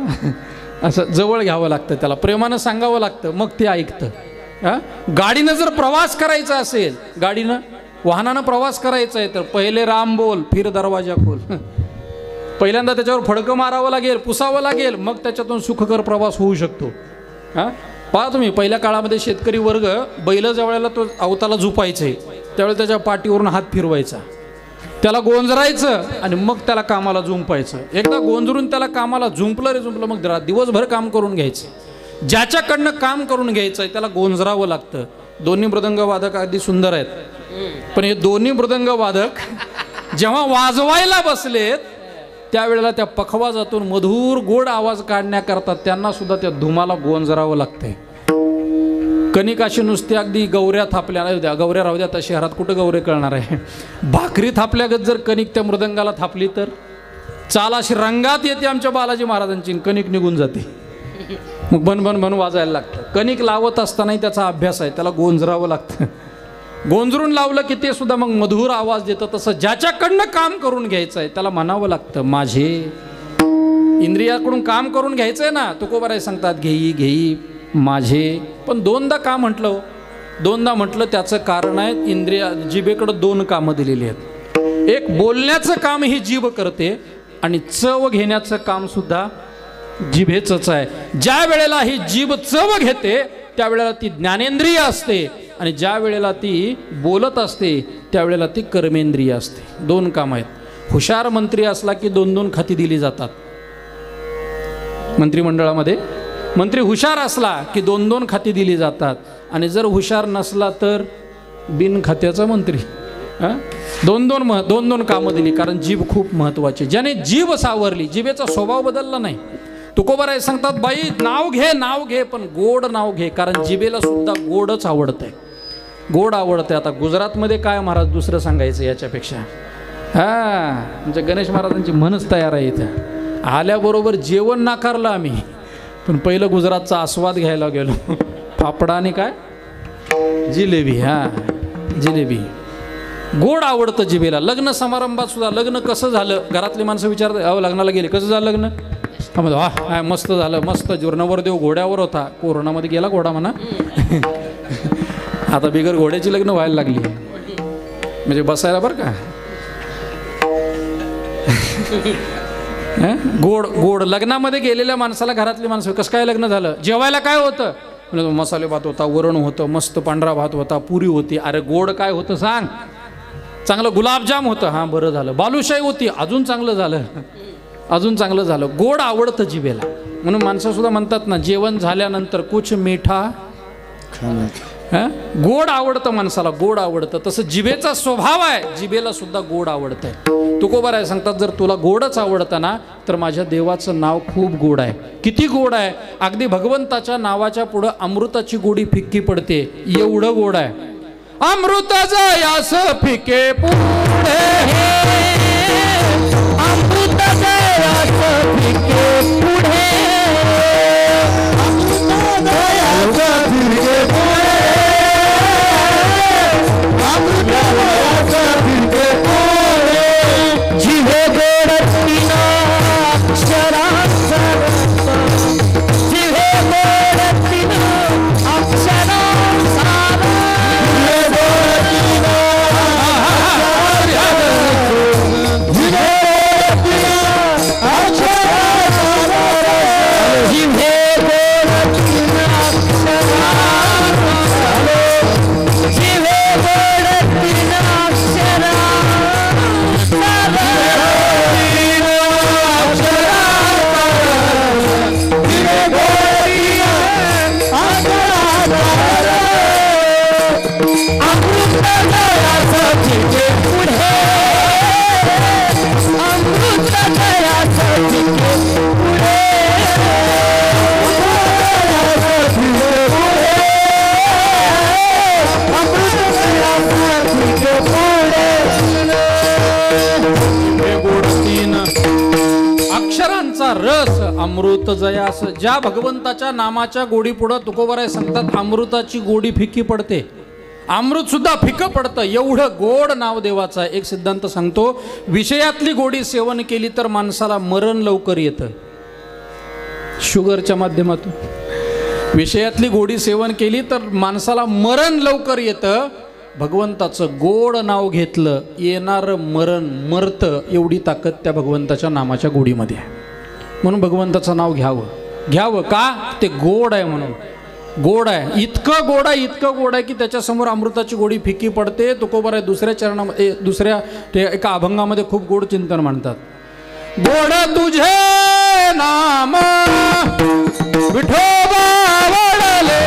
[SPEAKER 1] असं जवळ घ्यावं लागतं, त्याला प्रेमानं सांगावं लागतं, मग ते ऐकतं. गाडीनं जर प्रवास करायचा असेल, वाहनानं प्रवास करायचा आहे तर पहिले राम बोल फिर दरवाजा खोल. पहिल्यांदा त्याच्यावर फडकं मारावं लागेल, पुसावं लागेल, मग त्याच्यातून सुखकर प्रवास होऊ शकतो. पहा तुम्ही, पहिल्या काळामध्ये शेतकरी वर्ग बैल ज्या वेळेला तो अवताला झुपायचे त्यावेळेला त्याच्या पाठीवरून हात फिरवायचा, त्याला गोंजरायचं आणि मग त्याला कामाला झुंपायचं. एकदा गोंजरून त्याला कामाला झुंपलं मग दिवसभर काम करून घ्यायचं. ज्याच्याकडनं काम करून घ्यायचं आहे त्याला गोंजरावं लागतं. दोन्ही मृदंग वादक अगदी सुंदर आहेत, पण हे दोन्ही मृदंग वादक जेव्हा वाजवायला बसलेत त्यावेळेला त्या पखवाजातून मधुर गोड आवाज काढण्याकरता त्यांना सुद्धा त्या धुमाला गोंजरावं लागतंय. कणिक अशी नुसती अगदी गौऱ्या थापल्या नाही द्या, गौऱ्या राहू द्या, त्या शहरात कुठं गौरे कळणार आहे. भाकरी थापल्यागत जर कणिक त्या मृदंगाला थापली तर चाल अशी रंगात येते आमच्या बालाजी महाराजांची, कणिक निघून जाते. मग बन वाजायला लागतं. कणिक लावत असतानाही त्याचा अभ्यास आहे, त्याला गोंजरावं लागतं. गोंजरून लावलं की ते सुद्धा मग मधुर आवाज देतं. तसं ज्याच्याकडनं काम करून घ्यायचं आहे त्याला म्हणावं लागतं माझे. इंद्रियाकडून काम करून घ्यायचंय ना, तुकोबाराय सांगतात घेई माझे. पण दोनदा का म्हटलं? दोनदा म्हटलं त्याचं कारण आहे, जिभेकडं 2 कामं दिलेली आहेत. एक बोलण्याचं काम ही जीभ करते आणि चव घेण्याचं काम सुद्धा जिभेचंच आहे. ज्या वेळेला ही जीभ चव घेते त्यावेळेला ती ज्ञानेंद्रिय असते आणि ज्या वेळेला ती बोलत असते त्यावेळेला ती कर्मेंद्रिय असते. 2 काम आहेत. हुशार मंत्री असला की 2-2 खाती दिली जातात. मंत्रिमंडळामध्ये मंत्री हुशार असला की 2-2 खाती दिली जातात आणि जर हुशार नसला तर बिन खात्याचा मंत्री. 2-2 कामं दिली, कारण जीभ खूप महत्वाची. ज्याने जीभ सावरली, जिभेचा स्वभाव बदलला नाही. तुकोबाराय सांगतात बाई नाव घे पण गोड नाव घे, कारण जिभेला सुद्धा गोडच आवडतंय. गोड आवडतंय. आता गुजरातमध्ये काय महाराज दुसरं सांगायचं याच्यापेक्षा. म्हणजे गणेश महाराजांची म्हणच तयार आहे. इथं आल्याबरोबर जेवण नाकारलं आम्ही, पण पहिलं गुजरातचा आस्वाद घ्यायला गेलो. फाफडा आणि काय जिलेबी. जिलेबी गोड आवडतं जिभेला. लग्न समारंभात सुद्धा, लग्न कसं झालं घरातली माणसं विचारतात, अहो लग्नाला गेले कसं झालं लग्न? हा मस्त झालं, मस्त. नवरदेव घोड्यावर होता, कोरोनामध्ये गेला घोडा म्हणा. आता बिगर घोड्याची लग्न व्हायला लागली, म्हणजे बसायला बरं का. गोड लग्नामध्ये गेलेल्या माणसाला घरातली माणसं कसं काय लग्न झालं? जेवायला काय होतं? म्हणजे मसाले भात होता, वरण होतं, मस्त पांढरा भात होता, पुरी होती. अरे गोड काय होतं सांग? चांगलं गुलाबजाम होतं. हां बरं झालं. बालुशाही होती, अजून चांगलं झालं. गोड आवडतं जिभेला. म्हणून माणसं सुद्धा म्हणतात ना, जेवण झाल्यानंतर कुछ मीठा. गोड आवडतं माणसाला, गोड आवडतं. तसं जिभेचा स्वभाव आहे, जिभेला सुद्धा गोड आवडतंय. तुकोबाराय सांगतात जर तुला गोडच आवडतं ना तर माझ्या देवाचं नाव खूप गोड आहे. किती गोड आहे? अगदी भगवंताच्या नावाच्या पुढं अमृताची गोडी फिक्की पडते, एवढं गोड आहे. अमृत जयास फिके पुढे, अमृत जयास फिके पुढे, अमृत जयास फिके पुढे, अमृत जयास फिके पुढे. जिभे गोड तिना अक्षरांसर, जिभे गोड तिना अक्षरांसर, जिभे गोड तिना अमृत जयास. ज्या भगवंताच्या नामाच्या गोडी पुढं तुकोबराय सांगतात अमृताची गोडी फिकी पडते, अमृत सुद्धा फिकं पडतं, एवढं गोड नाव देवाचं आहे. एक सिद्धांत सांगतो, विषयातली गोडी सेवन केली तर माणसाला मरण लवकर येतं. शुगरच्या माध्यमातून विषयातली गोडी सेवन केली तर माणसाला मरण लवकर येतं. भगवंताचं गोड नाव घेतलं येणारं मरण मरतं, एवढी ताकद त्या भगवंताच्या नामाच्या गोडीमध्ये आहे. म्हणून भगवंताचं नाव घ्यावं का? ते गोड आहे म्हणून. गोड आहे, इतकं गोड आहे, इतकं गोड आहे की त्याच्यासमोर अमृताची गोडी फिकी पडते. तुकोबराय दुसऱ्या चरणामध्ये दुसऱ्या एका अभंगामध्ये खूप गोड चिंतन म्हणतात. गोड तुझे नाम विठोबा आवडले,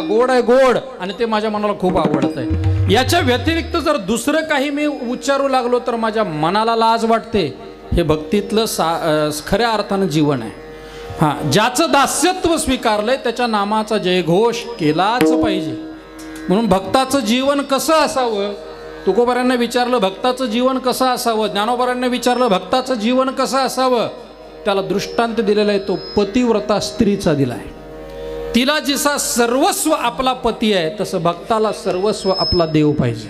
[SPEAKER 1] गोड आहे गोड, आणि ते माझ्या मनाला खूप आवडत आहे. याच्या व्यतिरिक्त जर दुसरं काही मी उच्चारू लागलो तर माझ्या मनाला लाज वाटते. हे भक्तीतलं खऱ्या अर्थानं जीवन आहे. हां, ज्याचं दास्यत्व स्वीकारलंय त्याच्या नामाचा जयघोष केलाच पाहिजे. म्हणून भक्ताचं जीवन कसं असावं, तुकोबारांना विचारलं भक्ताचं जीवन कसं असावं, ज्ञानोबारांना विचारलं भक्ताचं जीवन कसं असावं, त्याला दृष्टांत दिलेला आहे तो पतिव्रता स्त्रीचा दिला आहे. तिला जिसा सर्वस्व आपला पती आहे तसं भक्ताला सर्वस्व आपला देव पाहिजे.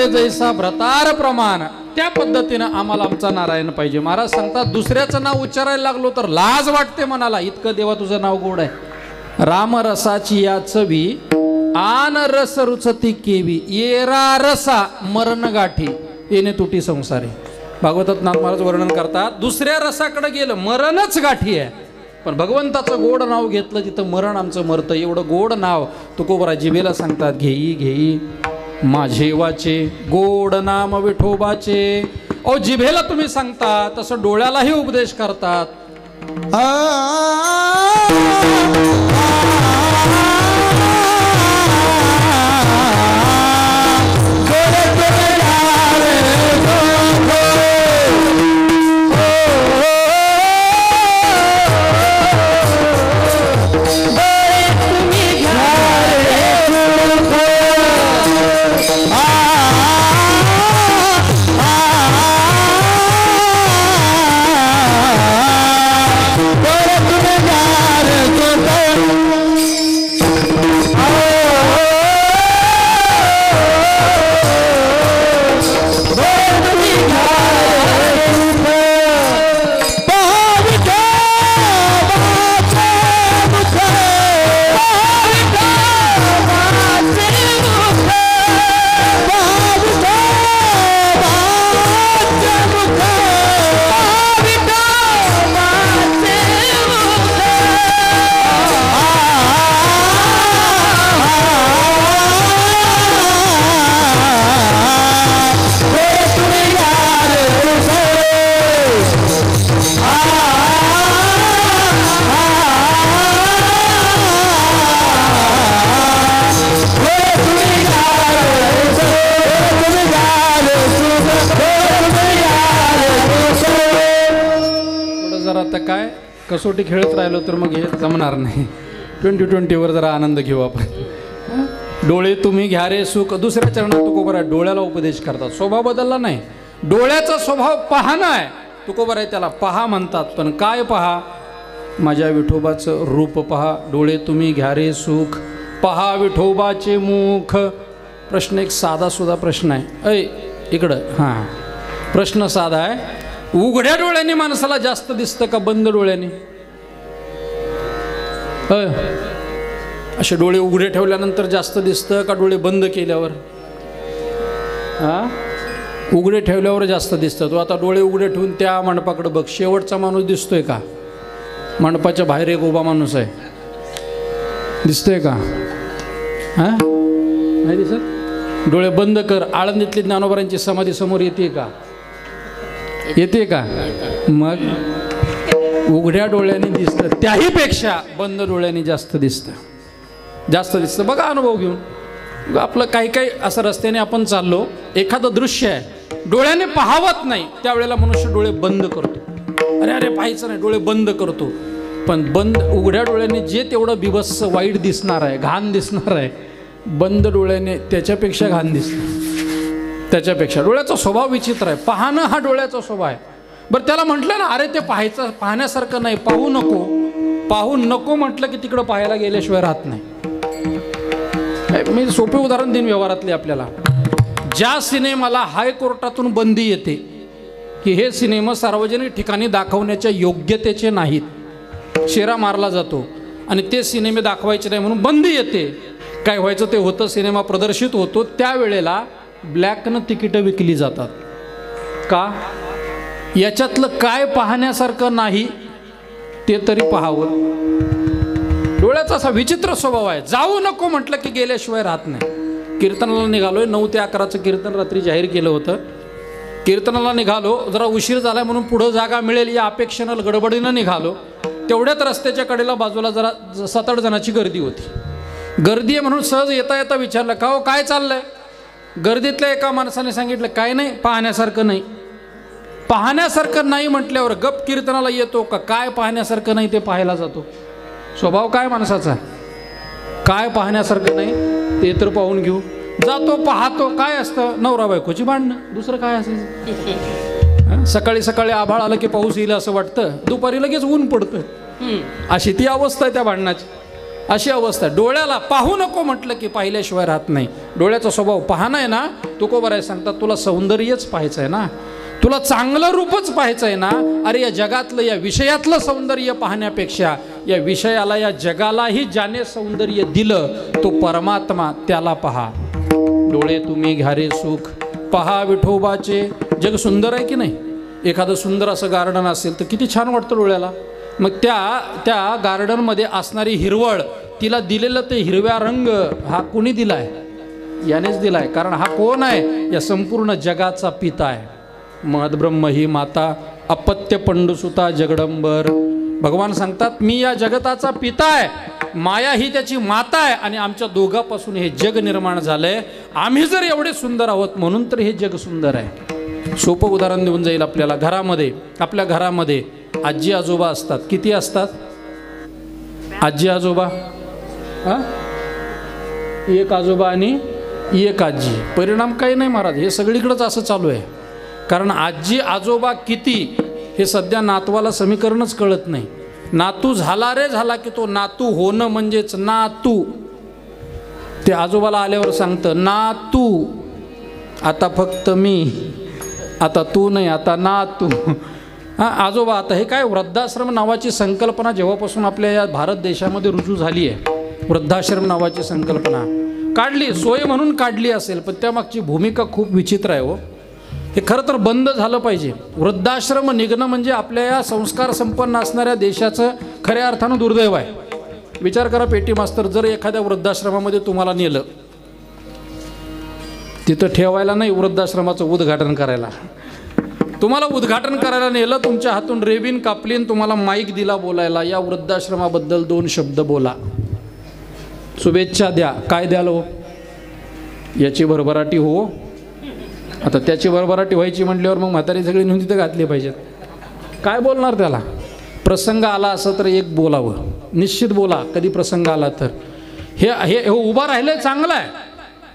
[SPEAKER 1] जैसा भ्रतार प्रमाण, त्या पद्धतीनं आम्हाला आमचा नारायण पाहिजे. महाराज सांगतात दुसऱ्याचं नाव उच्चारायला लागलो तर लाज वाटते मनाला, इतकं देवा तुझं नाव गोड आहे. राम रसाची या चवी आन रस रुचती केवी, येरा रसा मरण गाठी येणे तुटी संसारी. भागवतात नाथ महाराज वर्णन करतात दुसऱ्या रसाकडे गेलं मरणच गाठी आहे, पण भगवंताचं गोड नाव घेतलं तिथं मरण आमचं मरतं. एवढं गोड नाव तुकोबरा जिभेला सांगतात घेई घेई माझे वाचे गोड नाम विठोबाचे. ओ जिभेला तुम्ही सांगता तसं डोळ्यालाही उपदेश करतात. जरा आता काय कसोटी खेळत राहिलो तर मग हे जमणार नाही. 2020वर जरा आनंद घेऊ आपण. डोळे तुम्ही घ्या रे सुख, दुसऱ्या चरणात तुकोबर आहे. डोळ्याला उपदेश करतात, स्वभाव बदलला नाही. डोळ्याचा स्वभाव पाहणं आहे. तुकोबर आहे त्याला पहा म्हणतात, पण काय पहा? माझ्या विठोबाचं रूप पहा. डोळे तुम्ही घ्या रे सुख, पहा विठोबाचे मुख. प्रश्न एक साधा सुद्धा प्रश्न आहे. ऐ इकडं, हां प्रश्न साधा आहे. उघड्या डोळ्याने माणसाला जास्त दिसतं का बंद डोळ्याने? असे डोळे उघडे ठेवल्यानंतर जास्त दिसतं का डोळे बंद केल्यावर? हां उघडे ठेवल्यावर जास्त दिसतं. तो आता डोळे उघडे ठेवून त्या मंडपाकडे बघ, शेवटचा माणूस दिसतोय का? मंडपाच्या बाहेर एक उभा माणूस आहे, दिसतोय का? हां नाही दिसत. डोळे बंद कर. आळंदीतली ज्ञानोबारांची समाधी समोर येते का? येते का? मग उघड्या डोळ्याने दिसतं, त्याहीपेक्षा बंद डोळ्याने जास्त दिसतं, जास्त दिसतं. बघा अनुभव घेऊन. आपलं काही काही असं रस्त्याने आपण चाललो, एखादं दृश्य आहे, डोळ्याने पाहावत नाही, त्यावेळेला मनुष्य डोळे बंद करतो. अरे अरे पाहायचं नाही, डोळे बंद करतो. पण बंद उघड्या डोळ्याने जे तेवढं बिभत्स वाईट दिसणार आहे, घाण दिसणार आहे, बंद डोळ्याने त्याच्यापेक्षा घाण दिसतं. त्याच्यापेक्षा डोळ्याचा स्वभाव विचित्र आहे. पाहणं हा डोळ्याचा स्वभाव आहे. बरं त्याला म्हटलं ना, अरे ते पाहायचं पाहण्यासारखं नाही, पाहू नको. पाहू नको म्हटलं की तिकडं पाहायला गेल्याशिवाय राहत नाही. मी सोपे उदाहरण देईन व्यवहारातले आपल्याला. ज्या सिनेमाला हायकोर्टातून बंदी येते की हे सिनेमा सार्वजनिक ठिकाणी दाखवण्याच्या योग्यतेचे नाहीत, शेरा मारला जातो आणि ते सिनेमे दाखवायचे नाही म्हणून बंदी येते. काय व्हायचं ते होतं, सिनेमा प्रदर्शित होतो, त्यावेळेला ब्लॅकनं तिकीटं विकली जातात. का? याच्यातलं काय पाहण्यासारखं नाही ते तरी पाहावं. डोळ्याचा असा विचित्र स्वभाव आहे. जाऊ नको म्हटलं की गेल्याशिवाय राहत नाही. कीर्तनाला निघालोय, 9 ते 11चं कीर्तन रात्री जाहीर केलं होतं. कीर्तनाला निघालो, जरा उशीर झाला म्हणून पुढं जागा मिळेल या अपेक्षेनं गडबडीनं निघालो. तेवढ्यात रस्त्याच्या कडेला बाजूला जरा 7-8 जणांची गर्दी होती. गर्दी आहे म्हणून सहज येता येता विचारलं, का हो काय चाललंय? गर्दीतल्या एका माणसाने सांगितलं, काय नाही, पाहण्यासारखं नाही. पाहण्यासारखं नाही म्हटल्यावर गप कीर्तनाला येतो का? काय पाहण्यासारखं नाही ते पाहायला जातो. स्वभाव काय माणसाचा? काय पाहण्यासारखं नाही ते तर पाहून घेऊ. जातो, पाहतो. काय असतं? नवरा बायकोची भांडणं, दुसरं काय असायचं? सकाळी सकाळी आभाळ आलं की पाऊस येईल असं वाटतं, दुपारी लगेच ऊन पडतं. अशी ती अवस्था आहे त्या भांडणाची. अशी अवस्था. डोळ्याला पाहू नको म्हटलं की पाहिल्याशिवाय राहत नाही. डोळ्याचा स्वभाव पाहणं आहे ना, तुकोबर आहे सांगतात, तुला सौंदर्यच पाहायचं आहे ना, तुला चांगलं रूपच पाहायचं आहे ना. अरे या जगातलं, या विषयातलं सौंदर्य पाहण्यापेक्षा या विषयाला, या जगालाही ज्याने सौंदर्य दिलं तो परमात्मा, त्याला पहा. डोळे तुम्ही घ्या रे सुख, पहा विठोबाचे. जग सुंदर आहे की नाही? एखादं सुंदर असं गार्डन असेल तर किती छान वाटतं डोळ्याला. मग त्या गार्डनमध्ये असणारी हिरवळ, तिला दिलेलं ते हिरव्या रंग हा कोणी दिलाय? यानेच दिलाय. कारण हा कोण आहे? या संपूर्ण जगाचा पिता आहे. महद्ब्रह्म ही माता, अपत्य पंडुसुता जगदंबर. भगवान सांगतात, मी या जगताचा पिता आहे, माया ही त्याची माता आहे आणि आमच्या दोघांपासून हे जग निर्माण झालंय. आम्ही जर एवढे सुंदर आहोत म्हणून तर हे जग सुंदर आहे. सोपं उदाहरण देऊन जाईल आपल्याला. घरामध्ये, आपल्या घरामध्ये आजी आजोबा असतात. किती असतात आजी आजोबा? एक आजोबा आणि एक आजी. परिणाम काही नाही महाराज, हे सगळीकडेच असं चालू आहे. कारण आजी आजोबा किती हे सध्या नातवाला समीकरणच कळत नाही. नातू झाला रे झाला की तो नातू होणं म्हणजेच नातू. ते आजोबाला आल्यावर सांगतं, नातू आता फक्त मी, आता तू नाही, आता नातू. आजोबा. आता हे काय वृद्धाश्रम नावाची संकल्पना जेव्हापासून आपल्या या भारत देशामध्ये रुजू झाली आहे, वृद्धाश्रम नावाची संकल्पना काढली, सोय म्हणून काढली असेल, पण त्यामागची भूमिका खूप विचित्र आहे हो. हे खरं तर बंद झालं पाहिजे. वृद्धाश्रम निघणं म्हणजे आपल्या या संस्कार संपन्न असणाऱ्या देशाचं खऱ्या अर्थानं दुर्दैव आहे. विचार करा, पेटी मास्तर जर एखाद्या वृद्धाश्रमामध्ये तुम्हाला नेलं, तिथं ठेवायला नाही, वृद्धाश्रमाचं उद्घाटन करायला. तुम्हाला उद्घाटन करायला नेलं, तुमच्या हातून रेबीन कापलीन, तुम्हाला माईक दिला बोलायला, या वृद्धाश्रमाबद्दल 2 शब्द बोला, शुभेच्छा द्या. काय द्याल हो? याची भरभराटी हो. आता त्याची भरभराटी व्हायची म्हटल्यावर मग म्हातारी सगळी नेऊन तिथं घातली पाहिजेत. काय बोलणार त्याला? प्रसंग आला असं तर एक बोलावं, निश्चित बोला कधी प्रसंग आला तर. हे हे उभं राहिलं चांगलं आहे,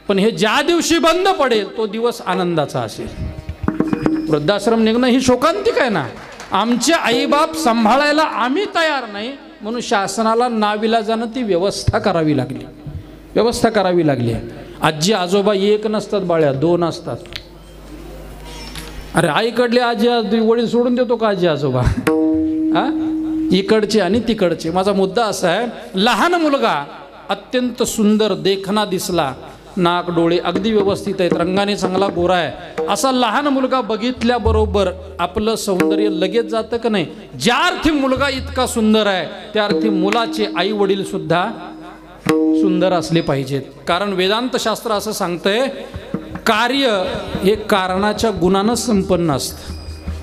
[SPEAKER 1] पण हे ज्या दिवशी बंद पडेल तो दिवस आनंदाचा असेल. वृद्धाश्रम निघणं ही शोकांतिक आहे ना. आमचे आईबाप सांभाळायला आम्ही तयार नाही म्हणून शासनाला नाविलाजानं ती व्यवस्था करावी लागली, व्यवस्था करावी लागली. आजी आजोबा एक नसतात बाळ्या, दोन असतात. अरे आईकडले आजी वडील सोडून देतो का आजी आजोबा? हा, इकडचे आणि तिकडचे. माझा मुद्दा असा आहे, लहान मुलगा अत्यंत सुंदर देखना दिसला, नाक डोळे अगदी व्यवस्थित आहेत, रंगाने चांगला गोरा आहे, असा लहान मुलगा बघितल्याबरोबर आपलं सौंदर्य लगेच जातं का नाही? ज्या अर्थी मुलगा इतका सुंदर आहे त्या अर्थी मुलाचे आई वडील सुद्धा सुंदर असले पाहिजेत. कारण वेदांत शास्त्र असं सांगतंय, कार्य हे कारणाच्या गुणानं संपन्न असतं.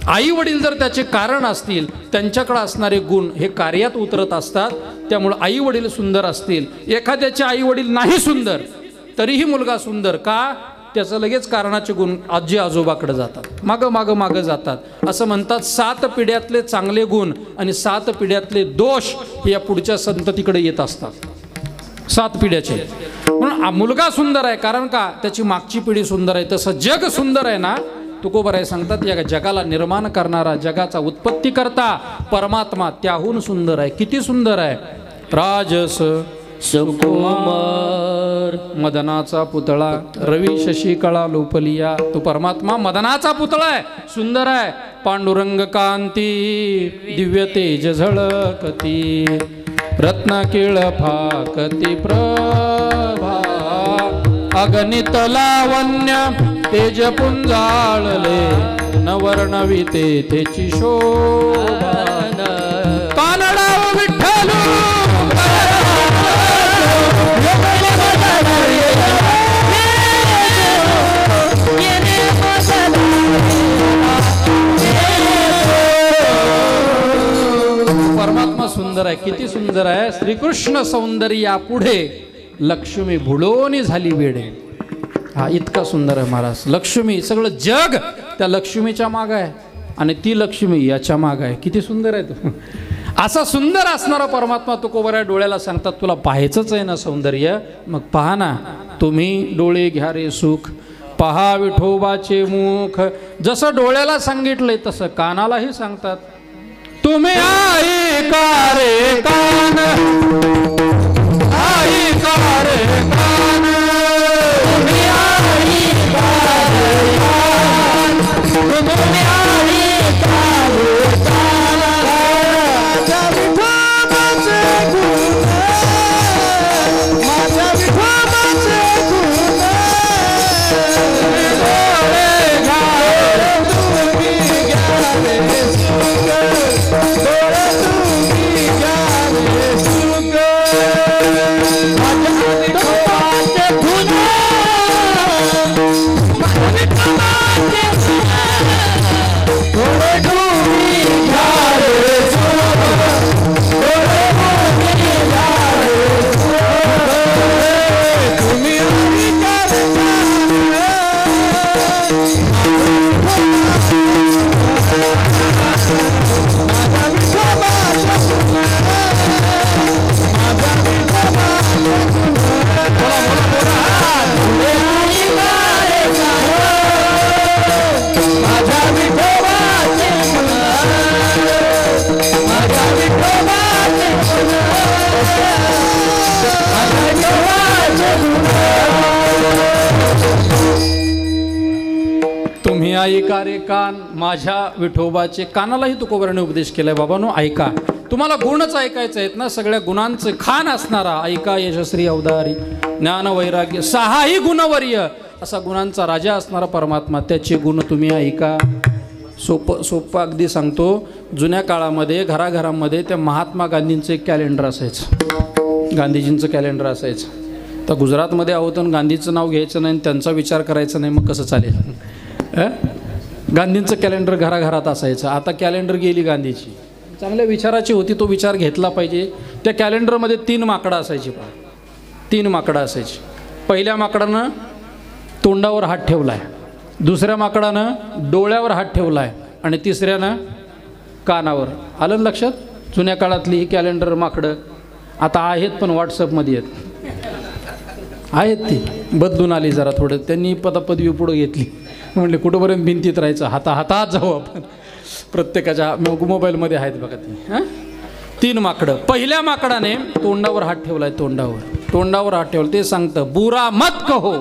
[SPEAKER 1] आई वडील जर त्याचे कारण असतील, त्यांच्याकडे असणारे गुण हे कार्यात उतरत असतात. त्यामुळं आई वडील सुंदर असतील, एखाद्याचे आई वडील नाही सुंदर तरीही मुलगा सुंदर का? त्याचं लगेच कारणाचे गुण आजी आजोबाकडे जातात, मागं मागं मागं जातात. असं म्हणतात 7 पिढ्यातले चांगले गुण आणि 7 पिढ्यातले दोष हे या पुढच्या संततीकडे येत असतात, 7 पिढ्याचे. म्हणून मुलगा सुंदर आहे कारण का? त्याची मागची पिढी सुंदर आहे. तसं जग सुंदर आहे ना. तुकोबराय सांगतात, या जगाला निर्माण करणारा, जगाचा उत्पत्ती करता परमात्मा त्याहून सुंदर आहे. किती सुंदर आहे? राजस सुकुमार मदनाचा पुतळा, रवी शशी कळा लोपलिया. तो परमात्मा मदनाचा पुतळा आहे, सुंदर आहे. पांडुरंग कांती दिव्य तेज झळकती, रत्न किळ फाकती प्रभा, अगणित लावण्य तेज पुंजाळले, नवर्णविते तेची शोभा. कानडाव विठ्ठलू परमात्मा सुंदर आहे. किती सुंदर आहे? श्रीकृष्ण सौंदर्या पुढे लक्ष्मी भुलोनी झाली वेडे. हा इतका सुंदर आहे महाराज. लक्ष्मी, सगळं जग त्या लक्ष्मीच्या माग आहे आणि ती लक्ष्मी याच्या माग आहे. किती सुंदर आहे तो. असा सुंदर असणारा परमात्मा तुकोबराय डोळ्याला सांगतात, तुला पाहायचंच आहे ना सौंदर्य, मग पहा ना. तुम्ही डोळे घ्या रे सुख, पहा विठोबाचे मुख. जसं डोळ्याला सांगितलंय तसं कानालाही सांगतात. तुम्ही ऐका रे कान, ऐका रे कान, तुम्ही ऐका रे कान, तुम्ही ऐका रे कान. माझ्या विठोबाचे गुण, माझ्या विठोबाचे गुण, डोळे घ्या तुम्ही घ्या रे सुख, डोळे तुम्ही घ्या रे सुख. माझ्या विठोबाचे गुण, माझ्या विठोबाचे गुण, डोळे तुम्ही घ्या रे सुख, डोळे तुम्ही घ्या रे सुख. तुम्ही ऐका रे तुम्ही ऐका रे कान, माझ्या विठोबाचे. कानालाही तुकोबराने उपदेश केलाय, बाबांनो ऐका. तुम्हाला गुणच ऐकायचे आहेत ना, सगळ्या गुणांचे खान असणारा. ऐका यशस्वी अवतारी, ज्ञान वैराग्य 6ही गुणवर्य असा गुणांचा राजा असणारा परमात्मा, त्याचे गुण तुम्ही ऐका. सोपं अगदी सांगतो. जुन्या काळामध्ये घराघरामध्ये त्या महात्मा गांधींचं एक कॅलेंडर असायचं, गांधीजींचं कॅलेंडर असायचं. तर गुजरातमध्ये आहोत आणि गांधीचं नाव घ्यायचं नाही, त्यांचा विचार करायचा नाही, मग कसं चालेल? गांधींचं कॅलेंडर घराघरात असायचं. आता कॅलेंडर गेली गांधीची, चांगल्या विचाराची होती, तो विचार घेतला पाहिजे. त्या कॅलेंडरमध्ये 3 माकडं असायची. 3 माकडं असायची. पहिल्या माकडानं तोंडावर हात ठेवला आहे, दुसऱ्या माकडानं डोळ्यावर हात ठेवला आहे आणि तिसऱ्यानं कानावर. आलं लक्षात? जुन्या काळातली ही कॅलेंडर माकडं आता आहेत, पण व्हॉट्सअपमध्ये आहेत ती बदलून आली जरा थोडं. त्यांनी पदवी पुढं घेतली. म्हटले कुठंपर्यंत भिंतीत राहायचं, हातात जाऊ आपण. प्रत्येकाच्या मोबाईलमध्ये आहेत बघा ती. 3 माकडं. पहिल्या माकडाने तोंडावर हात ठेवलाय, तोंडावर हात ठेवला. ते सांगतं बुरा मत कहो.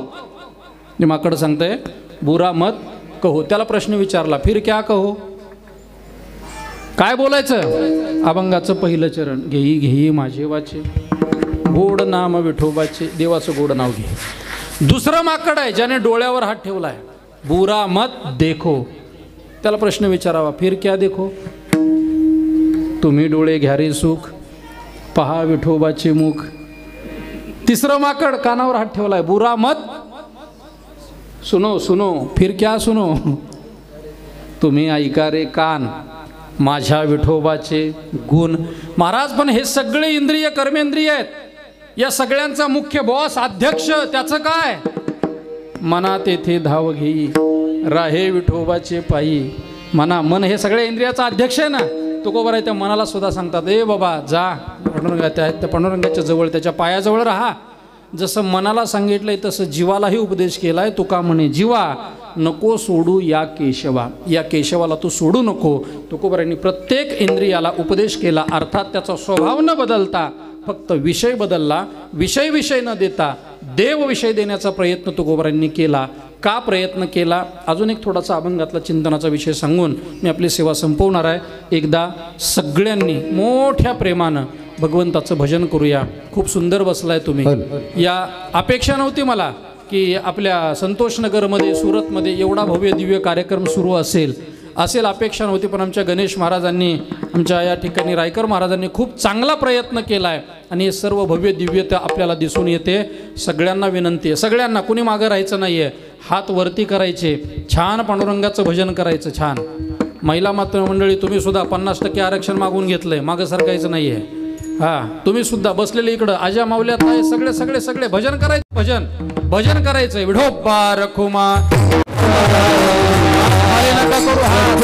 [SPEAKER 1] ते माकड सांगतंय बुरा मत कहो. त्याला प्रश्न विचारला, फिर क्या कहो, काय बोलायचं? अभंगाचं पहिलं चरण, घेई घेई माझे वाचे, गोड नाम विठोबाचे, देवाचं गोड नाव घे. दुसरं माकड आहे ज्याने डोळ्यावर हात ठेवलाय, बुरा मत देखो. त्याला प्रश्न विचारावा, फिर क्या देखो, तुम्ही डोळे घ्या रे सुख, पहा विठोबाचे मुख. तिसरं माकड कानावर हात ठेवलाय, बुरा मत सुनो सुनो, फिर क्या सुनो, तुम्ही ऐका रे कान, माझ्या विठोबाचे गुण. महाराज, पण हे सगळे इंद्रिय कर्मेंद्रिय आहेत. या सगळ्यांचा मुख्य बॉस अध्यक्ष त्याचं काय? मनात येथे धाव घेई, राहे विठोबाचे पायी. मन हे सगळ्या इंद्रियाचा अध्यक्ष आहे ना. तुकोबर आहे त्या मनाला सुद्धा सांगतात, ए बाबा जा त्या पांडुरंगाच्या जवळ, त्याच्या पायाजवळ राहा. जसं मनाला सांगितलंय तसं जीवालाही उपदेश केलाय. तुका म्हणे, जीवा नको सोडू या केशवा, या केशवाला तू सोडू नको. तुकोबरायांनी प्रत्येक इंद्रियाला उपदेश केला. अर्थात त्याचा स्वभाव न बदलता, फक्त विषय बदलला. विषय न देता देव विषय देण्याचा प्रयत्न तुकोबरायांनी केला. का प्रयत्न केला? अजून एक थोडासा अभंगातला चिंतनाचा विषय सांगून मी आपली सेवा संपवणार आहे. एकदा सगळ्यांनी मोठ्या प्रेमानं भगवंताचं भजन करूया. खूप सुंदर बसलाय तुम्ही. या अपेक्षा नव्हती मला की आपल्या संतोषनगरमध्ये, सुरतमध्ये एवढा भव्य दिव्य कार्यक्रम सुरू असेल अपेक्षा नव्हती. पण आमच्या गणेश महाराजांनी, आमच्या या ठिकाणी रायकर महाराजांनी खूप चांगला प्रयत्न केला आहे आणि हे सर्व भव्य दिव्यता आपल्याला दिसून येते. सगळ्यांना विनंती आहे, सगळ्यांना, कुणी मागं राहायचं नाही आहे, हात वरती करायचे, छान पांडुरंगाचं भजन करायचं. छान महिला मात्र मंडळी, तुम्ही सुद्धा 50% आरक्षण मागून घेतलंय, मागं सरकायचं नाही आहे. हां, तुम्ही सुद्धा बसलेले इकडं आजा माऊल्यात आहे, सगळे सगळे सगळे भजन करायचं, भजन करायचंय. विठोबा रखुमा नका करू हात,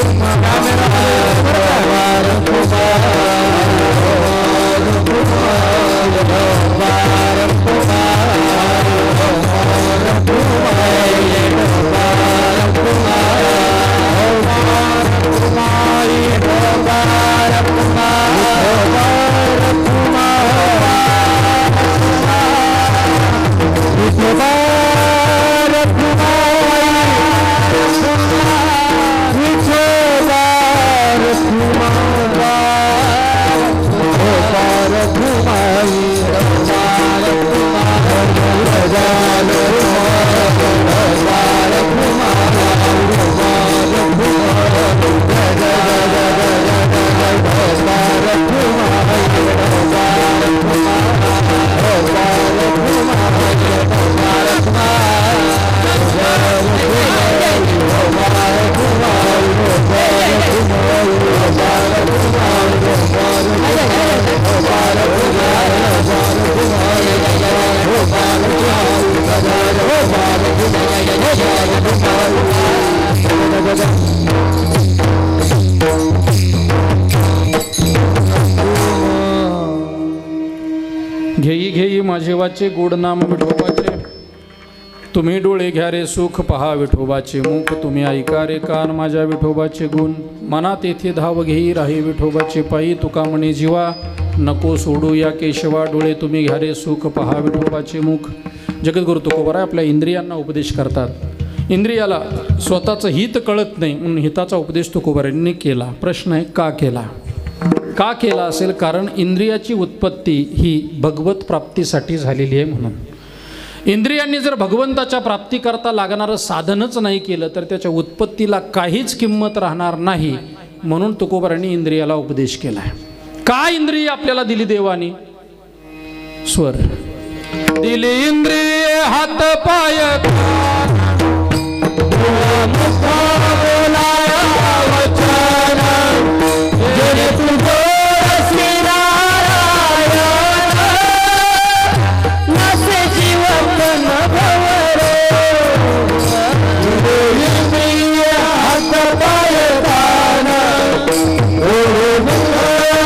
[SPEAKER 1] घेई घेई माझे वाचे, गोड नाम विठोबाचे, तुम्ही डोळे घ्या रे सुख, पहा विठोबाचे मुख, तुम्ही ऐका रे कान, माझ्या विठोबाचे गुण. मनात येथे धाव घेई, राही विठोबाचे पायी. तुका म्हणे, जीवा नको सोडू या केशवा, डोळे तुम्ही घ्या रे सुख, पहा विठोबाचे मुख. जगद्गुरु तुकोबाराय आपल्या इंद्रियांना उपदेश करतात. इंद्रियाला स्वतःचं हित कळत नाही म्हणून हिताचा उपदेश तुकोबारायांनी केला. प्रश्न आहे, का केला? का केला असेल? कारण इंद्रियाची उत्पत्ती ही भगवत प्राप्तीसाठी झालेली आहे म्हणून. इंद्रियांनी जर भगवंताच्या प्राप्तीकरता लागणारं साधनच नाही केलं तर त्याच्या उत्पत्तीला काहीच किंमत राहणार नाही. म्हणून तुकोबारायांनी इंद्रियाला उपदेश केला आहे. का इंद्रिय आपल्याला दिली देवानी? स्वर दिली इंद्रिय हात पाय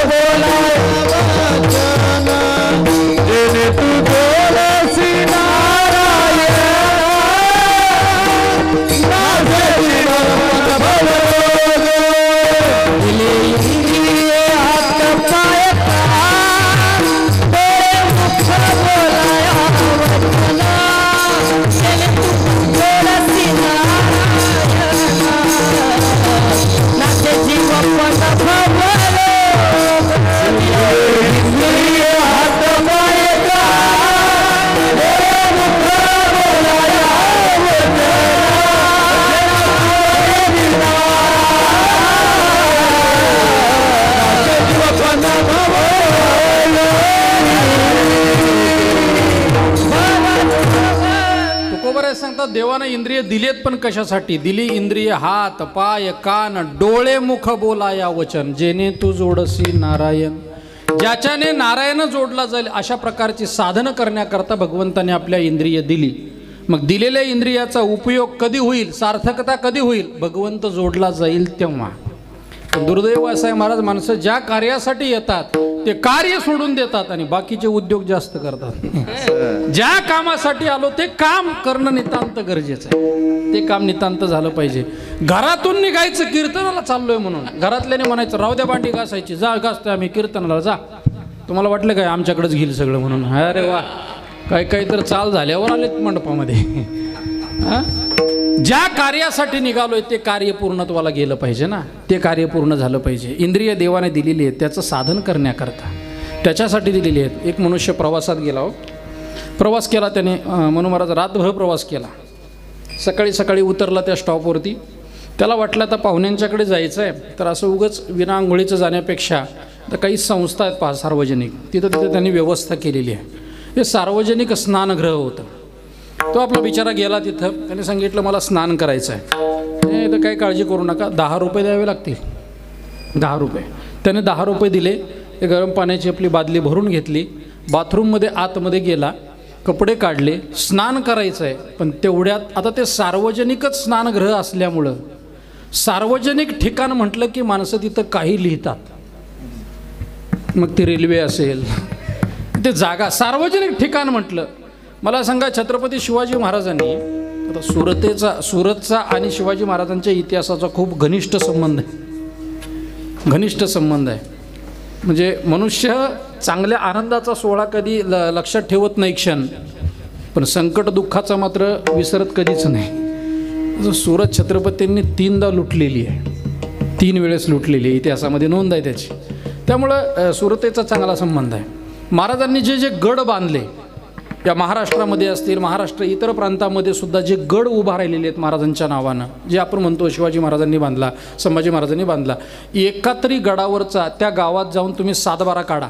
[SPEAKER 1] बोला देवानं इंद्रिय दिलेत, पण कशासाठी दिली इंद्रिय? हात पाय कान डोळे मुख बोलाया वचन, जेणे तू जोडसी नारायण. ज्याच्याने नारायण जोडला जाईल अशा प्रकारची साधनं करण्याकरता भगवंताने आपल्या इंद्रिय दिली. मग दिलेल्या इंद्रियाचा उपयोग कधी होईल, सार्थकता कधी होईल? भगवंत जोडला जाईल तेव्हा. दुर्दैव असं आहे महाराज, माणसं ज्या कार्यासाठी येतात ते कार्य सोडून देतात आणि बाकीचे उद्योग जास्त करतात. ज्या कामासाठी आलो ते काम करणं नितांत गरजेचं आहे. ते काम नितांत झालं पाहिजे. घरातून निघायचं कीर्तनाला चाललोय म्हणून, घरातल्याने म्हणायचं राहू द्या भांडी घासायची, जा घासतोय आम्ही कीर्तनाला, जा. तुम्हाला वाटलं काय आमच्याकडेच घेईल सगळं म्हणून? अरे वा, काही तर चाल झाल्यावर आलेत मंडपामध्ये. ज्या कार्यासाठी निघालोय ते कार्य पूर्णत्वाला गेलं पाहिजे ना, ते कार्य पूर्ण झालं पाहिजे. इंद्रिय देवाने दिलेली आहेत त्याचं साधन करण्याकरता, त्याच्यासाठी दिलेली आहेत. एक मनुष्य प्रवासात गेला हो, प्रवास केला त्याने, मनु महाराज रातभर प्रवास केला. सकाळी सकाळी उतरला त्या स्टॉपवरती. त्याला वाटलं आता पाहुण्यांच्याकडे जायचं आहे, तर असं उगच विना आंघोळीचं जाण्यापेक्षा तर काही संस्था आहेत पहा सार्वजनिक, तिथं त्यांनी व्यवस्था केलेली आहे. हे सार्वजनिक स्नानगृह होतं. तो आपला बिचारा गेला तिथं, त्याने सांगितलं मला स्नान करायचं आहे. तर काही काळजी करू नका, 10 रुपये द्यावे लागतील. 10 रुपये. त्याने 10 रुपये दिले. ते गरम पाण्याची आपली बादली भरून घेतली, बाथरूममध्ये आतमध्ये गेला, कपडे काढले, स्नान करायचं आहे. पण तेवढ्यात आता ते सार्वजनिकच स्नानगृह असल्यामुळं, सार्वजनिक ठिकाण म्हटलं की माणसं तिथं काही लिहितात. मग ती रेल्वे असेल, ते जागा सार्वजनिक ठिकाण म्हटलं. मला सांगा, छत्रपती शिवाजी महाराजांनी, आता सुरतचा आणि शिवाजी महाराजांच्या इतिहासाचा खूप घनिष्ठ संबंध आहे. घनिष्ठ संबंध आहे. म्हणजे मनुष्य चांगल्या आनंदाचा सोहळा कधी लक्षात ठेवत नाही क्षण, पण संकट दुःखाचा मात्र विसरत कधीच नाही. सुरत छत्रपतींनी 3दा लुटलेली आहे, 3 वेळेस लुटलेली आहे, इतिहासामध्ये नोंद आहे त्याची. त्यामुळं सुरतेचा चांगला संबंध आहे. महाराजांनी जे गड बांधले या महाराष्ट्रामध्ये असतील, महाराष्ट्र इतर प्रांतामध्ये सुद्धा जे गड उभा राहिलेले आहेत महाराजांच्या नावानं, जे आपण म्हणतो शिवाजी महाराजांनी बांधला, संभाजी महाराजांनी बांधला, एका तरी गडावरचा त्या गावात जाऊन तुम्ही 7-12 काढा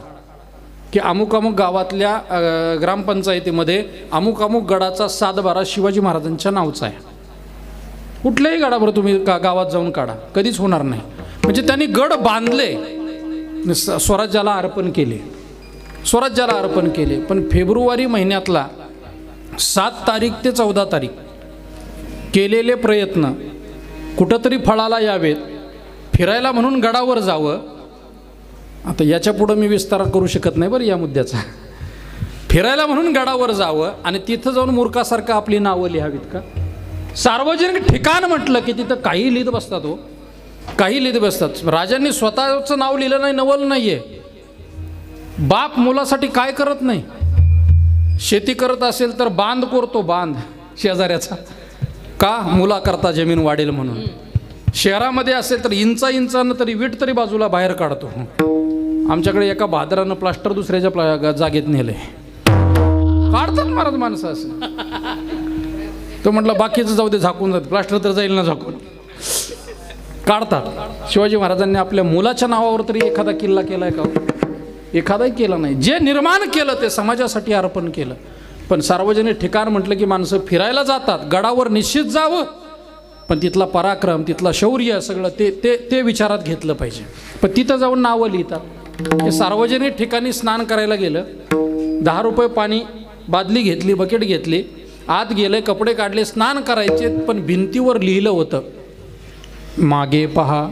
[SPEAKER 1] की अमुक अमुक गावातल्या ग्रामपंचायतीमध्ये अमुक अमुक गडाचा 7-12 शिवाजी महाराजांच्या नावचा आहे. कुठल्याही गडावर तुम्ही गावात जाऊन काढा, कधीच होणार नाही. म्हणजे त्यांनी गड बांधले, स्वराज्याला अर्पण केले, स्वराज्याला अर्पण केले. पण फेब्रुवारी महिन्यातला 7 तारीख ते 14 तारीख केलेले प्रयत्न कुठंतरी फळाला यावेत, फिरायला म्हणून गडावर जावं. आता याच्या पुढं मी विस्तार करू शकत नाही बरं या मुद्द्याचा. फिरायला म्हणून गडावर जावं आणि तिथं जाऊन मूर्खासारखं आपली नावं लिहावीत का? सार्वजनिक ठिकाण म्हटलं की तिथं काही लिहित बसतात हो, काही लिहित बसतात. राजांनी स्वतःचं नाव लिहिलं नाही, नवल नाही आहे. बाप मुलासाठी काय करत नाही? शेती करत असेल तर बांध करतो, बांध शेजाऱ्याचा, का? मुलाकरता जमीन वाढेल म्हणून. शहरामध्ये असेल तर इंचानं तरी वीट तरी बाजूला बाहेर काढतो. आमच्याकडे एका भादरानं प्लास्टर दुसऱ्याच्या जागेत नेले, काढतात महाराज माणसं असं. तो म्हटलं बाकीचं जाऊ दे, झाकून जात, प्लास्टर तर जाईल ना झाकून. काढतात. शिवाजी महाराजांनी आपल्या मुलाच्या नावावर तरी एखादा किल्ला केलाय का? एखादाही केला नाही. जे निर्माण केलं ते समाजासाठी अर्पण केलं. पण सार्वजनिक ठिकाण म्हटलं की माणसं फिरायला जातात, गडावर निश्चित जावं, पण तिथला पराक्रम, तिथला शौर्य सगळं ते विचारात घेतलं पाहिजे. पण तिथं जाऊन नावं लिहितात. हे सार्वजनिक ठिकाणी स्नान करायला गेलं, 10 रुपये पाणी, बादली घेतली, बकेट घेतली, आत गेले, कपडे काढले, स्नान करायचे. पण भिंतीवर लिहिलं होतं मागे पहा.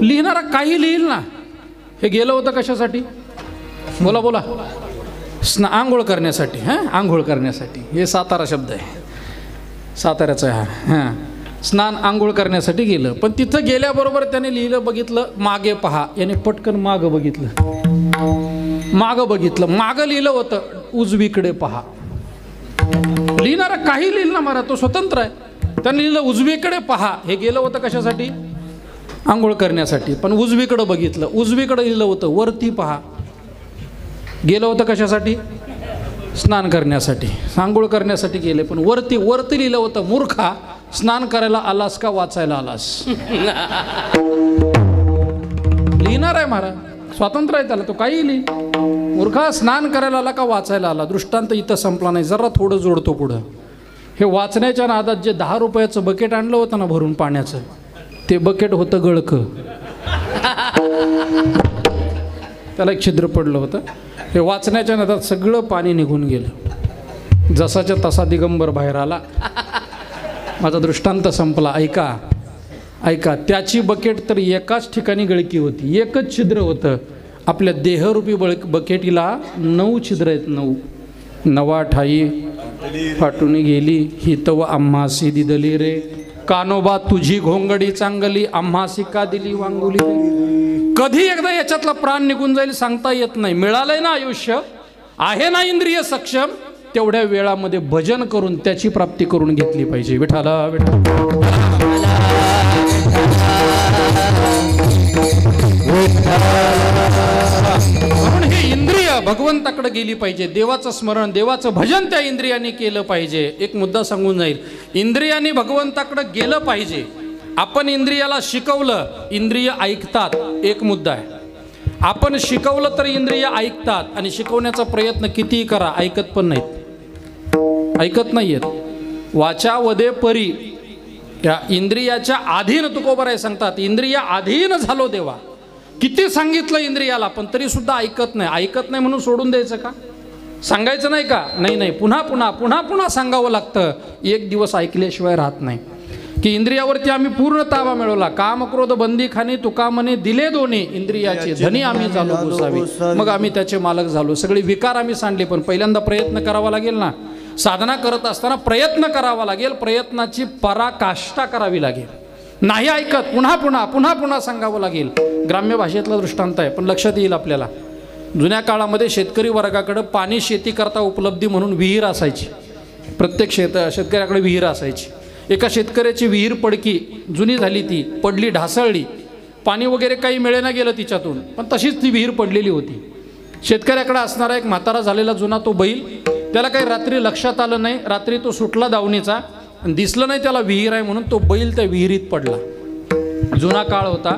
[SPEAKER 1] लिहिणारा काही लिहिल ना. हे गेलं होतं कशासाठी? बोला बोला. आंघोळ करण्यासाठी. आंघोळ करण्यासाठी. हे सातारा शब्द आहे, साताऱ्याचा आहे. स्नान आंघोळ करण्यासाठी गेलं. पण तिथं गेल्याबरोबर त्याने लिहिलं, बघितलं मागे पहा. याने पटकन मागं बघितलं, मागं बघितलं, मागं लिहिलं होतं उजवीकडे पहा. लिहिणारा काही लिहिलं ना महाराज, तो स्वतंत्र आहे. त्याने लिहिलं उजवीकडे पहा. हे गेलं होतं कशासाठी? आंघोळ करण्यासाठी. पण उजवीकडं बघितलं, उजवीकडं लिहिलं होतं वरती पहा. गेलं होतं कशासाठी? स्नान करण्यासाठी, आंघोळ करण्यासाठी गेले. पण वरती लिहिलं होतं मूर्खा, स्नान करायला आलास का वाचायला आलास? लिहिणार आहे महाराज, स्वातंत्र्य आहे त्याला, तो काही लिही. मूर्खा, स्नान करायला आला का वाचायला आला? दृष्टांत इथं संपला नाही, जरा थोडं जोडतो पुढं. हे वाचण्याच्या नादात जे 10 रुपयाचं बकेट आणलं होतं ना भरून पाण्याचं, ते बकेट होतं गळकं, त्याला एक छिद्र पडलं होतं. हे वाचण्याच्या नादात सगळं पाणी निघून गेलं. जसाच्या तसा दिगंबर बाहेर आला. माझा दृष्टांत संपला. ऐका ऐका, त्याची बकेट तर एकाच ठिकाणी गळकी होती, एकच छिद्र होतं. आपल्या देहरूपी बकेटीला 9 छिद्र आहेत. 9 नवा ठाई फाटून गेली ही तव आम्हासी दिदली रे, कानोबा तुझी घोंगडी चांगली आम्हासी का दिली वांगुली रे. कधी एकदा याच्यातला प्राण निघून जाईल सांगता येत नाही. मिळालंय ना आयुष्य, आहे ना इंद्रिय सक्षम, तेवढ्या वेळामध्ये भजन करून त्याची प्राप्ती करून घेतली पाहिजे. विठाला विठाला. म्हणून हे इंद्रिय भगवंताकडे गेली पाहिजे. देवाचं स्मरण, देवाचं भजन त्या इंद्रियांनी केलं पाहिजे. एक मुद्दा सांगून जाईल, इंद्रियांनी भगवंताकडे गेलं पाहिजे. आपण इंद्रियाला शिकवलं, इंद्रिय ऐकतात. एक मुद्दा आहे, आपण शिकवलं तर इंद्रिय ऐकतात, आणि शिकवण्याचा प्रयत्न कितीही करा ऐकत पण नाहीत, ऐकत नाहीयेत. वाचा वदे परी, या इंद्रियाच्या अधीन तुकोबराय सांगतात, इंद्रिय अधीन झालो देवा. किती सांगितलं इंद्रियाला पण तरी सुद्धा ऐकत नाही. ऐकत नाही म्हणून सोडून द्यायचं का? सांगायचं नाही का? नाही नाही, पुन्हा पुन्हा पुन्हा पुन्हा सांगावं लागतं. एक दिवस ऐकल्याशिवाय राहत नाही. की इंद्रियावरती आम्ही पूर्ण ताबा मिळवला. काम क्रोध बंदी खाणी तुका म्हणे दिले दोन्ही, इंद्रियाचे धनी आम्ही झालो गोसावी. मग आम्ही त्याचे मालक झालो. सगळे विकार आम्ही सांडले. पण पहिल्यांदा प्रयत्न करावा लागेल ना. साधना करत असताना प्रयत्न करावा लागेल. प्रयत्नाची पराकाष्ठा करावी लागेल. नाही ऐकत, पुन्हा पुन्हा पुन्हा पुन्हा सांगावं लागेल. ग्राम्य भाषेतला दृष्टांत आहे पण लक्षात येईल आपल्याला. जुन्या शेतकरी वर्गाकडे पाणी शेती करता उपलब्धी म्हणून विहीर असायची. प्रत्येक शेतकऱ्याकडे विहीर असायची. एका शेतकऱ्याची विहीर पडकी, जुनी झाली, ती पडली, ढासळली, पाणी वगैरे काही मिळेना गेलं तिच्यातून, पण तशीच ती विहीर पडलेली होती. शेतकऱ्याकडे असणारा एक म्हातारा झालेला जुना तो बैल, त्याला काही रात्री लक्षात आलं नाही. रात्री तो सुटला दावणीचा, दिसलं नाही त्याला विहीर आहे म्हणून तो बैल त्या विहिरीत पडला. जुना काळ होता.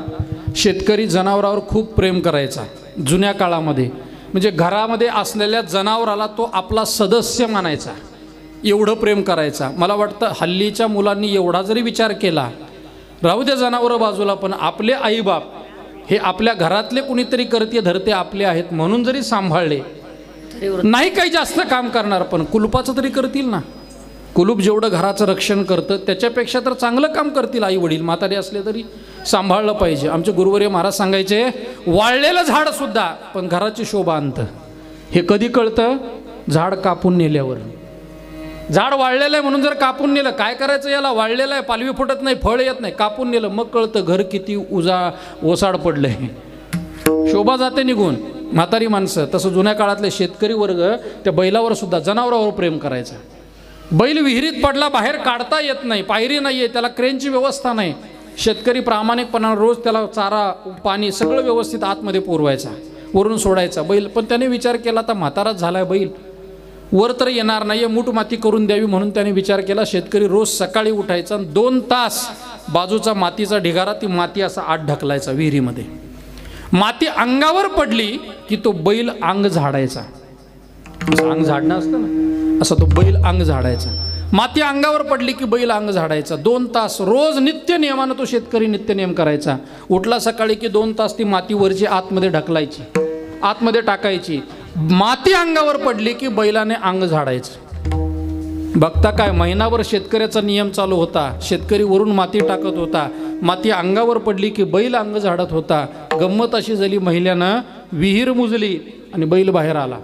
[SPEAKER 1] शेतकरी जनावरावर खूप प्रेम करायचा जुन्या काळामध्ये. म्हणजे घरामध्ये असलेल्या जनावराला तो आपला सदस्य मानायचा, एवढं प्रेम करायचा. मला वाटतं हल्लीच्या मुलांनी एवढा जरी विचार केला, राहू द्या जनावरं बाजूला, पण आपले आईबाप हे आपल्या घरातले कुणीतरी करते धरते आपले आहेत म्हणून जरी सांभाळले, नाही काही जास्त काम करणार पण कुलुपाचं तरी करतील ना. कुलूप जेवढं घराचं रक्षण करतं त्याच्यापेक्षा तर चांगलं काम करतील आई वडील. म्हातारे असले तरी सांभाळलं पाहिजे. आमचे गुरुवर्य महाराज सांगायचे, वाळलेलं झाड सुद्धा पण घराची शोभा आणतं. हे कधी कळतं? झाड कापून नेल्यावर. झाड वाळलेलं आहे म्हणून जर कापून नेलं, काय करायचं याला? वाळलेलं आहे, पालवी फुटत नाही, फळ येत नाही, कापून नेलं मग कळतं घर किती ओसाड पडलंय, शोभा जाते निघून. म्हातारी माणसं तसं जुन्या काळातले शेतकरी वर्ग त्या बैलावर सुद्धा जनावरावर प्रेम करायचा. बैल विहिरीत पडला, बाहेर काढता येत नाही, पायरी नाही आहे, त्याला क्रेनची व्यवस्था नाही. शेतकरी प्रामाणिकपणाने रोज त्याला चारा पाणी सगळं व्यवस्थित आतमध्ये पुरवायचा, वरून सोडायचा बैल. पण त्याने विचार केला आता म्हाताराच झालाय बैल, वर तर येणार नाही, मूठ माती करून द्यावी म्हणून त्याने विचार केला. शेतकरी रोज सकाळी उठायचा, 2 तास बाजूचा मातीचा ढिगारा, ती माती असा आत ढकलायचा विहिरीमध्ये. माती अंगावर पडली की तो बैल अंग झाडायचा. अंग झाडणं असतं ना, असं तो बैल अंग झाडायचा. माती अंगावर पडली की बैल अंग झाडायचा. 2 तास रोज नित्य नियमानं तो शेतकरी नित्य नियम करायचा. उठला सकाळी की 2 तास ती माती वरची आतमध्ये ढकलायची, आतमध्ये टाकायची. माती अंगावर पडली की बैलाने अंग झाडायचं. बघता काय, महिनाभर शेतकऱ्याचा नियम चालू होता. शेतकरी वरून माती टाकत होता, माती अंगावर पडली की बैल अंग झाडत होता. गंमत अशी झाली, महिल्यानं विहीर मुजली आणि बैल बाहेर आला.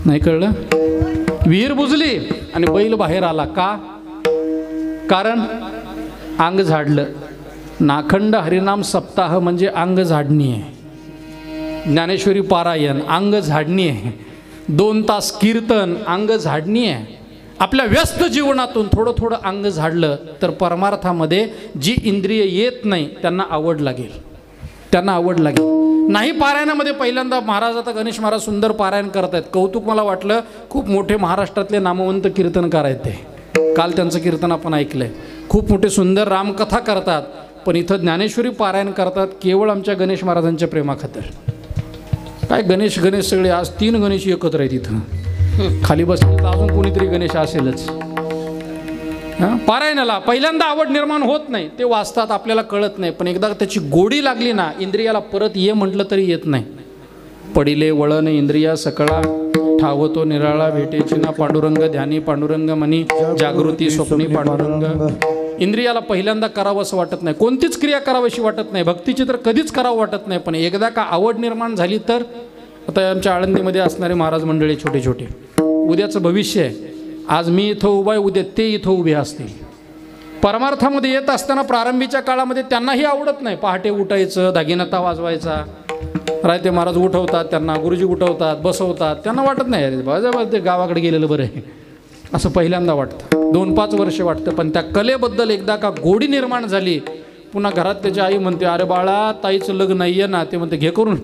[SPEAKER 1] नाही कळलं? विहीर बुजली आणि बैल बाहेर आला. का? कारण अंग झाडलं. नाखंड हरिनाम सप्ताह म्हणजे अंग झाडणी आहे. ज्ञानेश्वरी पारायण अंग झाडणी आहे. 2 तास कीर्तन अंग झाडणी आहे. आपल्या व्यस्त जीवनातून थोडं थोडं अंग झाडलं तर परमार्थामध्ये जी इंद्रिय येत नाही त्यांना आवड लागेल, त्यांना आवड लागेल. नाही पारायणामध्ये पहिल्यांदा महाराज, आता गणेश महाराज सुंदर पारायण करत आहेत. कौतुक मला वाटलं, खूप मोठे महाराष्ट्रातले नामवंत कीर्तनकार आहेत ते. काल त्यांचं कीर्तन आपण ऐकलंय. खूप मोठे सुंदर रामकथा करतात, पण इथं ज्ञानेश्वरी पारायण करतात केवळ आमच्या गणेश महाराजांच्या प्रेमाखातर. काय गणेश गणेश सगळे, आज 3 गणेश एकत्र आहेत इथं. खाली बसले तर अजून कोणीतरी गणेश असेलच. पारायणाला पहिल्यांदा आवड निर्माण होत नाही, ते वाचतात आपल्याला कळत नाही, पण एकदा त्याची गोडी लागली ना इंद्रियाला परत ये म्हटलं तरी येत नाही. पडिले वळण इंद्रिया सकळा, ठावतो निराळा भेटेची ना पांडुरंग, ध्यानी पांडुरंग मनी, जागृती स्वप्नी पांडुरंग. इंद्रियाला पहिल्यांदा करावं असं वाटत नाही, कोणतीच क्रिया करावीशी वाटत नाही, भक्तीची तर कधीच करावं वाटत नाही. पण एकदा का आवड निर्माण झाली तर, आता आमच्या आळंदीमध्ये असणारे महाराज मंडळी छोटे छोटे, उद्याचं भविष्य आहे. आज मी इथं उभा आहे, उद्या ते इथं उभे असतील. परमार्थामध्ये येत असताना प्रारंभीच्या काळामध्ये त्यांनाही आवडत नाही, पहाटे उठायचं, दागिनता वाजवायचा. राहते महाराज उठवतात त्यांना, गुरुजी उठवतात, बसवतात, त्यांना वाटत नाही अरे बाबा ते गावाकडे गेलेलं बरं आहे असं पहिल्यांदा वाटतं, 2-5 वर्ष वाटतं. पण त्या कलेबद्दल एकदा का गोडी निर्माण झाली, पुन्हा घरात त्याची आई म्हणते अरे बाळा ताईचं लग्न नाही आहे ना, ते म्हणते घे करून.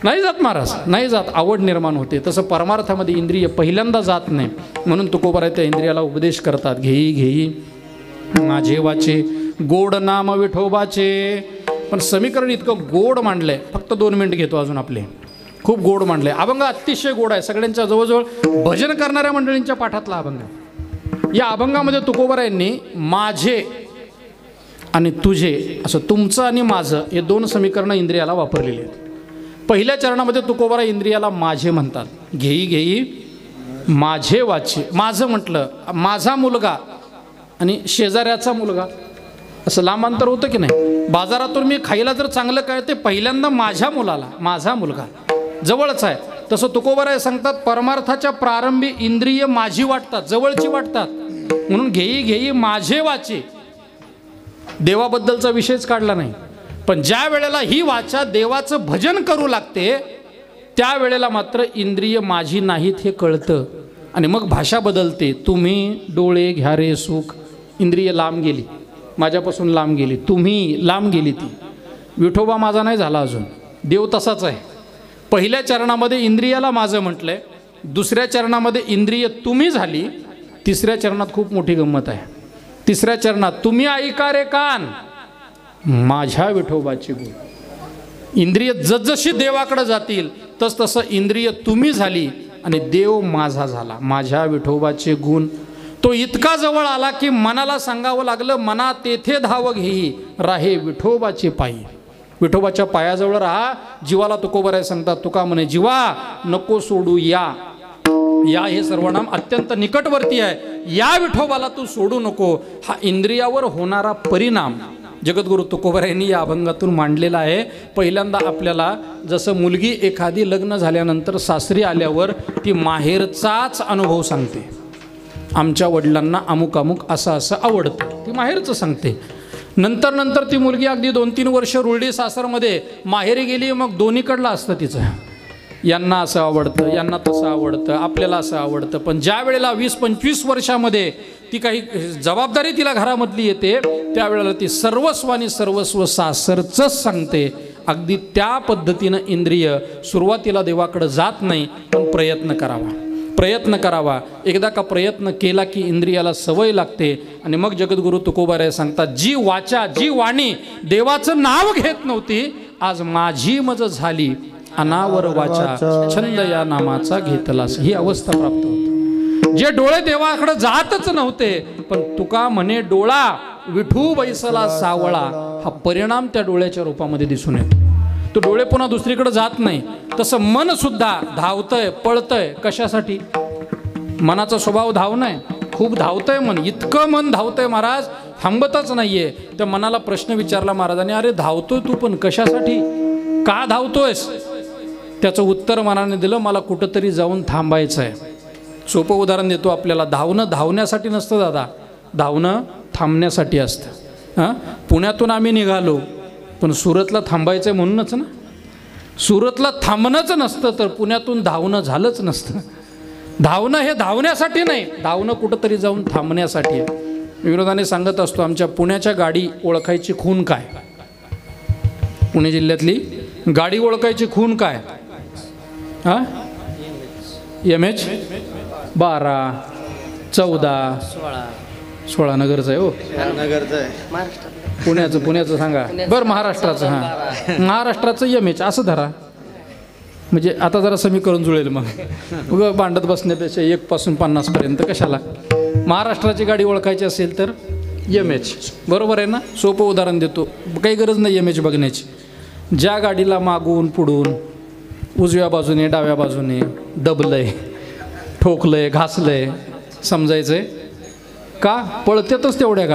[SPEAKER 1] नाही जात महाराज, नाही जात, आवड निर्माण होते. तसं परमार्थामध्ये इंद्रिय पहिल्यांदा जात नाही, म्हणून तुकोबाराय त्या इंद्रियाला उपदेश करतात. घेई घेई माझे वाचे गोड नाम विठोबाचे. पण समीकरण इतकं गोड मांडलंय, फक्त 2 मिनिट घेतो अजून आपले, खूप गोड मांडलंय. अभंग अतिशय गोड आहे, सगळ्यांच्या जवळजवळ भजन करणाऱ्या मंडळींच्या पाठातला अभंग. या अभंगामध्ये तुकोबारायांनी माझे आणि तुझे असं तुमचं आणि माझं हे 2 समीकरणं इंद्रियाला वापरलेली आहेत. पहिल्या चरणामध्ये तुकोबाराय इंद्रियाला माझे म्हणतात. घेई घेई माझे वाचे, माझं म्हटलं माझा मुलगा आणि शेजाऱ्याचा मुलगा, असं लांब अंतर होतं की नाही. बाजारातून मी खायला जर चांगलं काय ते पहिल्यांदा माझ्या मुलाला, माझा मुलगा जवळच आहे. तसं तुकोबाराय सांगतात परमार्थाच्या प्रारंभी इंद्रिय माझी वाटतात, जवळची वाटतात, म्हणून घेई घेई माझे वाचे. देवाबद्दलचा विषयच काढला नाही, पण ज्या वेळेला ही वाचा देवाचं भजन करू लागते त्यावेळेला मात्र इंद्रिय माझी नाहीत हे कळतं आणि मग भाषा बदलते. तुम्ही डोळे घ्या रे सुख, इंद्रिय लांब गेली, माझ्यापासून लांब गेली, तुम्ही लांब गेली. ती विठोबा माझा नाही झाला अजून, देव तसाच आहे. पहिल्या चरणामध्ये इंद्रियाला माझं म्हटलंय, दुसऱ्या चरणामध्ये इंद्रिय तुम्ही झाली, तिसऱ्या चरणात खूप मोठी गंमत आहे. तिसऱ्या चरणात तुम्ही ऐका रे कान माझ्या विठोबाची गुण. इंद्रिय जसजशी देवाकडे जातील तसतसं इंद्रिय तुम्ही झाली आणि देव माझा झाला, माझ्या विठोबाचे गुण. तो इतका जवळ आला की मनाला सांगावं लागलं, मना तेथे धाव घेई राहे विठोबाचे पायी. विठोबाच्या पायाजवळ राहा. जीवाला तुकोबाराय सांगतात, तुका म्हणे जीवा नको सोडू या. या हे सर्वनाम अत्यंत निकटवर्ती आहे. या विठोबाला तू सोडू नको. हा इंद्रियावर होणारा परिणाम जगद्गुरु तुकोबारायांनी या अभंगातून मांडलेला आहे. पहिल्यांदा आपल्याला जसं मुलगी एखादी लग्न झाल्यानंतर सासरी आल्यावर ती माहेरचाच अनुभव सांगते, आमच्या वडिलांना अमुक अमुक असं असं आवडतं, ती माहेरचं सांगते. नंतर ती मुलगी अगदी 2-3 वर्ष रुळडी सासरमध्ये माहेरी गेली, मग दोन्हीकडलं असतं तिचं, यांना असं आवडतं, यांना तसं आवडतं, आपल्याला असं आवडतं. पण ज्या वेळेला 20-25 वर्षामध्ये ती काही जबाबदारी तिला घरामधली येते त्यावेळेला ती सर्वस्वानी सर्वस्व सासरचंच सांगते. अगदी त्या पद्धतीनं इंद्रिय सुरुवातीला देवाकडे जात नाही, पण प्रयत्न करावा. एकदा का प्रयत्न केला की इंद्रियाला सवय लागते आणि मग जगद्गुरु तुकोबाराय सांगतात, जी वाचा जी वाणी देवाचं नाव घेत नव्हती आज माझी मज झाली, अनावर वाचा छंद या नामाचा घेतलास. ही अवस्था प्राप्त होते. जे डोळे देवाकडे जातच नव्हते, पण तुका म्हणे डोळा विठू बैसला सावळा, हा परिणाम त्या डोळ्याच्या रूपामध्ये दिसून येतो. तो डोळे पुन्हा दुसरीकडे जात नाही. तसं मन सुद्धा धावतंय, पळतंय. कशासाठी? मनाचा स्वभाव धावणं, खूप धावतंय मन, इतकं मन धावतंय महाराज, थांबतच नाहीये. त्या मनाला प्रश्न विचारला महाराजांनी, अरे धावतोय तू पण कशासाठी, का धावतोयस? त्याचं उत्तर मनाने दिलं, मला कुठंतरी जाऊन थांबायचं आहे. सोपं उदाहरण देतो आपल्याला. धावणं धावण्यासाठी नसतं दादा, धावणं थांबण्यासाठी असतं. पुण्यातून आम्ही निघालो पण सुरतला थांबायचं आहे म्हणूनच ना. सुरतला थांबणंच नसतं तर पुण्यातून धावणं झालंच नसतं. धावणं हे धावण्यासाठी नाही, धावणं कुठंतरी जाऊन थांबण्यासाठी आहे. विनोदाने सांगत असतो, आमच्या पुण्याच्या गाडी ओळखायची खूण काय? पुणे जिल्ह्यातली गाडी ओळखायची खूण काय? MH 12, 14, 16 नगरचं आहे. हो
[SPEAKER 3] नगरचं आहे.
[SPEAKER 1] पुण्याचं सांगा बरं. महाराष्ट्राचं, हां महाराष्ट्राचं MH असं धरा. म्हणजे आता जरा समीकरण जुळेल मग उगा भांडत बसण्यापेक्षा 1 पासून 50 पर्यंत कशाला. महाराष्ट्राची गाडी ओळखायची असेल तर MH, बरोबर आहे ना. सोपं उदाहरण देतो, काही गरज नाही MH बघण्याची. ज्या गाडीला मागून पुढून उजव्या बाजूने डाव्या बाजूने दबलंय, ठोकलंय, घासलंय, समजायचंय का पळत्यातच तेवढ्या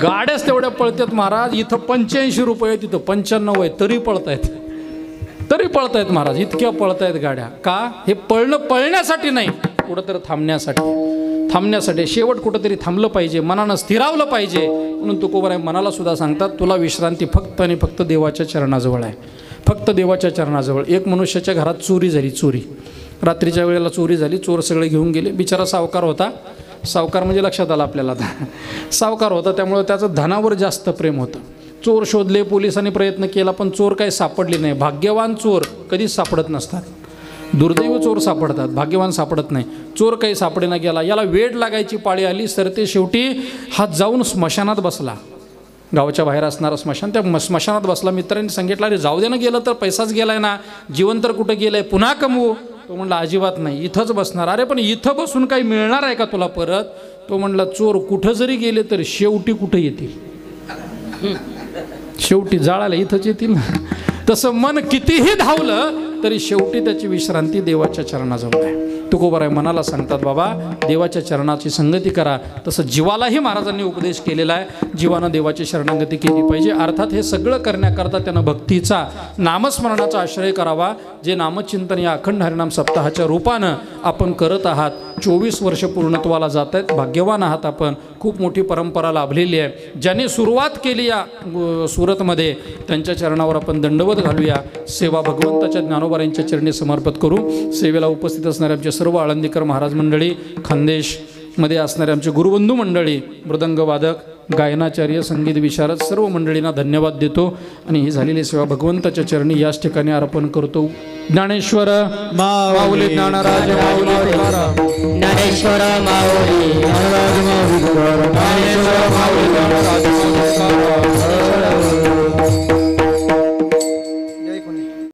[SPEAKER 1] गाड्याच तेवढ्या पळतात महाराज. इथं 85 रुपये, तिथं 95 आहे, तरी पळतायत महाराज. इतक्या पळतायत गाड्या. का? हे पळण्यासाठी नाही, कुठंतरी थांबण्यासाठी. शेवट कुठंतरी थांबलं पाहिजे, मनानं स्थिरावलं पाहिजे. म्हणून तुकोबाराय मनाला सुद्धा सांगतात, तुला विश्रांती फक्त आणि फक्त देवाच्या चरणाजवळ आहे, फक्त देवाच्या चरणाजवळ. एक मनुष्याच्या घरात चोरी झाली. रात्रीच्या वेळेला चोरी झाली. चोर सगळे घेऊन गेले. बिचारा सावकार होता. सावकार म्हणजे लक्षात आलं आपल्याला आता, सावकार होता, त्यामुळे त्याचं धनावर जास्त प्रेम होतं. चोर शोधले, पोलिसांनी प्रयत्न केला, पण चोर काही सापडले नाही. भाग्यवान चोर कधीच सापडत नसतात. दुर्दैव चोर सापडतात, भाग्यवान सापडत नाही. चोर काही सापडेना गेला. याला वेड लागायची पाळी आली. सरते शेवटी हा जाऊन स्मशानात बसला. गावाच्या बाहेर असणारं स्मशान, त्या स्मशानात बसला. मित्रांनी सांगितलं, अरे जाऊ दे ना, गेलं तर पैसाच गेलाय ना, जीवन तर कुठं गेलंय, पुन्हा कमवू. तो म्हणला अजिबात नाही, इथंच बसणार. अरे पण इथं बसून काही मिळणार आहे का तुला परत? तो म्हणला, चोर कुठं जरी गेले तर शेवटी कुठं येतील, शेवटी जाळायला इथंच येतील ना. तसं मन कितीही धावलं तरी शेवटी त्याची विश्रांती देवाच्या चरणाजवळ आहे. तुकोबाराय मनाला सांगतात, बाबा देवाच्या चरणाची संगती करा. तसं जीवालाही महाराजांनी उपदेश केलेला आहे, जीवानं देवाची शरणागती केली पाहिजे. अर्थात हे सगळं करण्याकरता त्यानं भक्तीचा, नामस्मरणाचा आश्रय करावा. जे नामचिंतन या अखंड हरिनाम सप्ताहाच्या रूपानं आपण करत आहात. 24 वर्ष पूर्णत्वाला जात आहेत. भाग्यवान आहात आपण. खूप मोठी परंपरा लाभलेली आहे. ज्यांनी सुरुवात केली या सुरतमध्ये, त्यांच्या चरणावर आपण दंडवत घालूया. सेवा भगवंताच्या ज्ञानोबारांच्या चरणी समर्पित करू. सेवेला उपस्थित असणारे आमचे सर्व आळंदीकर महाराज मंडळी, खानदेशमध्ये असणारे आमचे गुरुबंधू मंडळी, मृदंगवादक, गायनाचार्य, संगीत विशारद, सर्व मंडळींना धन्यवाद देतो. आणि ही झालेली सेवा भगवंताच्या चरणी याच ठिकाणी अर्पण करतो. ज्ञानेश्वर माऊली, ज्ञानराज माऊली,
[SPEAKER 2] ज्ञानेश्वर माऊली, ज्ञानराज माऊली,
[SPEAKER 1] ज्ञानेश्वर माऊली, ज्ञानराज माऊली.